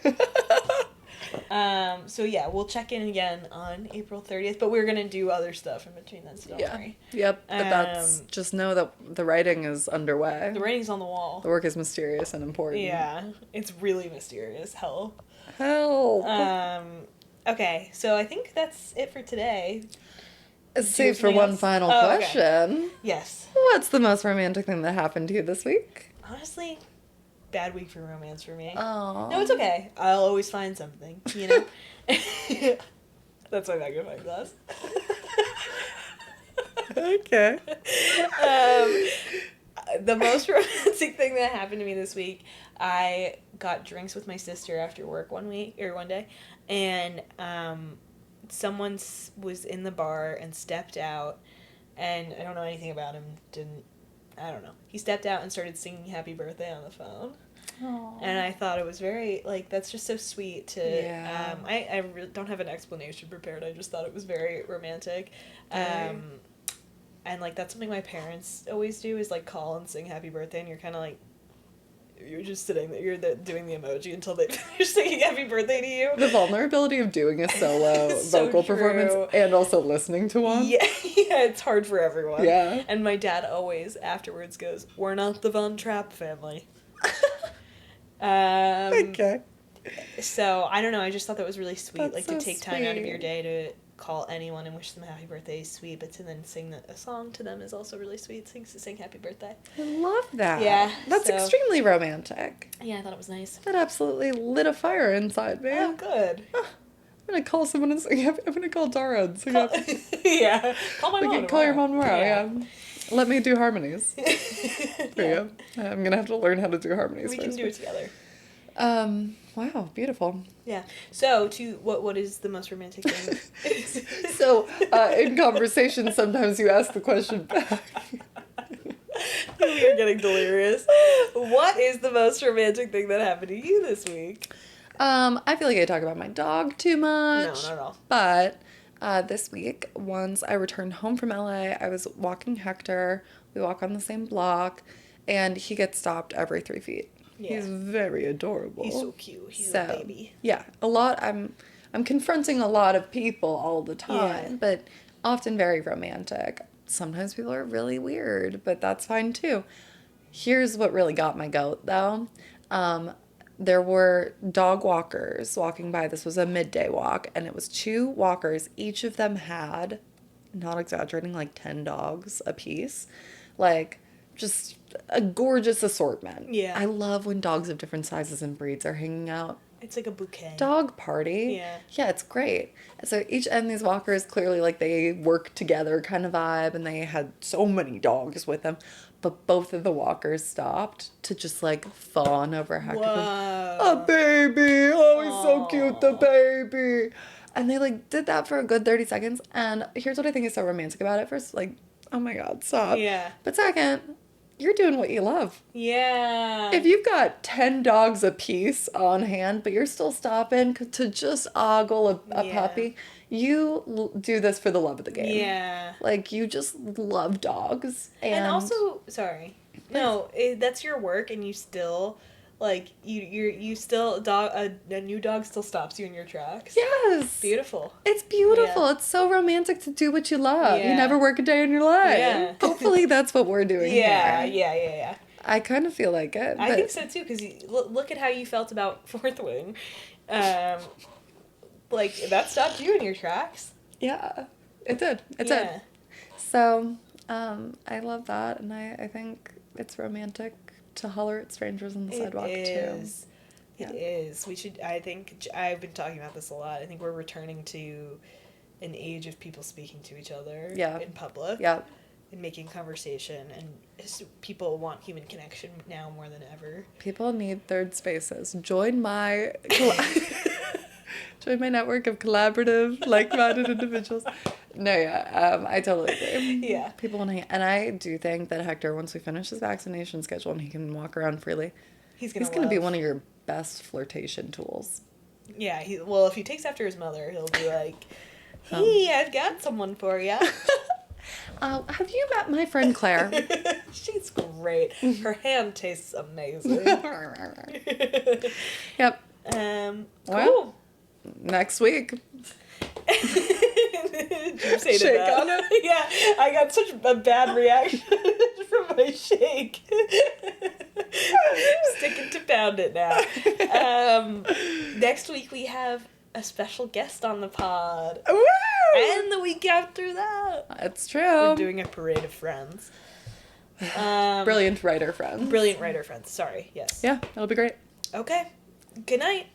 Speaker 1: So yeah, we'll check in again on April 30th, but we're going to do other stuff in between then, so don't worry.
Speaker 2: Yep, but that's... Just know that the writing is underway.
Speaker 1: The writing's on the wall.
Speaker 2: The work is mysterious and important.
Speaker 1: Yeah, it's really mysterious. Hell. Okay, so I think that's it for today.
Speaker 2: Save for one final question.
Speaker 1: Okay. Yes.
Speaker 2: What's the most romantic thing that happened to you this week?
Speaker 1: Honestly, bad week for romance for me.
Speaker 2: Oh.
Speaker 1: No, it's okay. I'll always find something, you know? That's my magnifying glass.
Speaker 2: Okay.
Speaker 1: The most romantic thing that happened to me this week, I got drinks with my sister after work one day, and someone was in the bar and stepped out, and I don't know anything about him, I don't know. He stepped out and started singing Happy Birthday on the phone.
Speaker 2: Aww.
Speaker 1: And I thought it was very, like, that's just so sweet to, I really don't have an explanation prepared, I just thought it was very romantic. And, like, that's something my parents always do, is, like, call and sing Happy Birthday, and you're kind of, like, you're just sitting there, doing the emoji until they finish singing Happy Birthday to you.
Speaker 2: The vulnerability of doing a solo
Speaker 1: so
Speaker 2: vocal
Speaker 1: true.
Speaker 2: performance and also listeing to one.
Speaker 1: Yeah, it's hard for everyone.
Speaker 2: Yeah.
Speaker 1: And my dad always afterwards goes, "We're not the Von Trapp family."
Speaker 2: Okay.
Speaker 1: So, I don't know, I just thought that was really sweet.
Speaker 2: That's
Speaker 1: like,
Speaker 2: so
Speaker 1: to take time out of
Speaker 2: sweet.
Speaker 1: your day to call anyone and wish them a happy birthday is sweet, but to then sing a song to them is also really sweet. Sing happy birthday.
Speaker 2: I love that.
Speaker 1: Yeah,
Speaker 2: That's
Speaker 1: so-
Speaker 2: extremely romantic.
Speaker 1: Yeah, I thought it was nice.
Speaker 2: That absolutely lit a fire inside me.
Speaker 1: Oh, good.
Speaker 2: I'm gonna call someone and sing happy. I'm gonna call Dara and sing happy.
Speaker 1: Yeah. Call my
Speaker 2: We
Speaker 1: mom
Speaker 2: can call your mom tomorrow,
Speaker 1: Yeah.
Speaker 2: yeah. Let me do harmonies. There you go. I'm gonna have to learn how to do harmonies
Speaker 1: We
Speaker 2: first.
Speaker 1: can do it together.
Speaker 2: Wow, beautiful.
Speaker 1: Yeah. So, what is the most romantic thing?
Speaker 2: So, in conversation, sometimes you ask the question back.
Speaker 1: We are getting delirious. What is the most romantic thing that happened to you this week?
Speaker 2: I feel like I talk about my dog too much.
Speaker 1: No, not at all.
Speaker 2: But this week, once I returned home from LA, I was walking Hector. We walk on the same block, and he gets stopped every 3 feet.
Speaker 1: Yeah.
Speaker 2: He's very adorable.
Speaker 1: He's so cute. He's a baby.
Speaker 2: Yeah, I'm confronting a lot of people all the time,
Speaker 1: Yeah.
Speaker 2: but often very romantic. Sometimes people are really weird, but that's fine too. Here's what really got my goat, though. There were dog walkers walking by. This was a midday walk, and it was 2 walkers. Each of them had, not exaggerating, like 10 dogs apiece. Like, just a gorgeous assortment.
Speaker 1: Yeah.
Speaker 2: I love when dogs of different sizes and breeds are hanging out.
Speaker 1: It's like a bouquet.
Speaker 2: Dog party.
Speaker 1: Yeah.
Speaker 2: Yeah, it's great. So and these walkers clearly like they work together kind of vibe, and they had so many dogs with them. But both of the walkers stopped to just like fawn over Hector.
Speaker 1: Whoa.
Speaker 2: A baby! Oh, he's so cute, the baby! And they like did that for a good 30 seconds. And here's what I think is so romantic about it. First, like, oh my God, stop.
Speaker 1: Yeah.
Speaker 2: But second, you're doing what you love.
Speaker 1: Yeah.
Speaker 2: If you've got 10 dogs apiece on hand, but you're still stopping to just ogle a
Speaker 1: Yeah.
Speaker 2: puppy, you do this for the love of the game.
Speaker 1: Yeah.
Speaker 2: Like, you just love dogs.
Speaker 1: And also, sorry. No, that's your work, and you still, like, you still, a new dog still stops you in your tracks.
Speaker 2: Yes.
Speaker 1: Beautiful.
Speaker 2: It's beautiful.
Speaker 1: Yeah.
Speaker 2: It's so romantic to do what you love.
Speaker 1: Yeah.
Speaker 2: You never work a day in your life.
Speaker 1: Yeah.
Speaker 2: Hopefully that's what we're doing
Speaker 1: Yeah,
Speaker 2: here.
Speaker 1: yeah.
Speaker 2: I kind of feel like it.
Speaker 1: I
Speaker 2: but-
Speaker 1: think so too, because look at how you felt about Fourth Wing. Like, that stopped you in your tracks.
Speaker 2: Yeah. It did. It
Speaker 1: Yeah.
Speaker 2: did. So, I love that, and I think it's romantic to holler at strangers on the sidewalk too.
Speaker 1: It
Speaker 2: Yeah.
Speaker 1: is. We should. I think I've been talking about this a lot. I think we're returning to an age of people speaking to each other.
Speaker 2: Yeah.
Speaker 1: In public.
Speaker 2: Yeah.
Speaker 1: And making conversation, and people want human connection now more than ever.
Speaker 2: People need third spaces. Join my network of collaborative, like-minded individuals. No, yeah, I totally agree.
Speaker 1: Yeah.
Speaker 2: People want to, and I do think that Hector, once we finish his vaccination schedule and he can walk around freely,
Speaker 1: He's
Speaker 2: gonna
Speaker 1: gonna
Speaker 2: be
Speaker 1: love-
Speaker 2: one of your best flirtation tools.
Speaker 1: Yeah. Well, if he takes after his mother, he'll be like, "Hey, I've got someone for you."
Speaker 2: Have you met my friend Claire?
Speaker 1: She's great. Her hand tastes amazing.
Speaker 2: Yep.
Speaker 1: Cool.
Speaker 2: Well, next week.
Speaker 1: Did you say to
Speaker 2: Shake
Speaker 1: that?
Speaker 2: on it?
Speaker 1: Yeah, I got such a bad reaction from my shake. Sticking to pound it now. Next week we have a special guest on the pod.
Speaker 2: Woo!
Speaker 1: And the week after that,
Speaker 2: It's true.
Speaker 1: we're doing a parade of friends.
Speaker 2: Brilliant writer friend.
Speaker 1: Brilliant writer friends. Sorry. Yes.
Speaker 2: Yeah, it'll be great.
Speaker 1: Okay. Good night.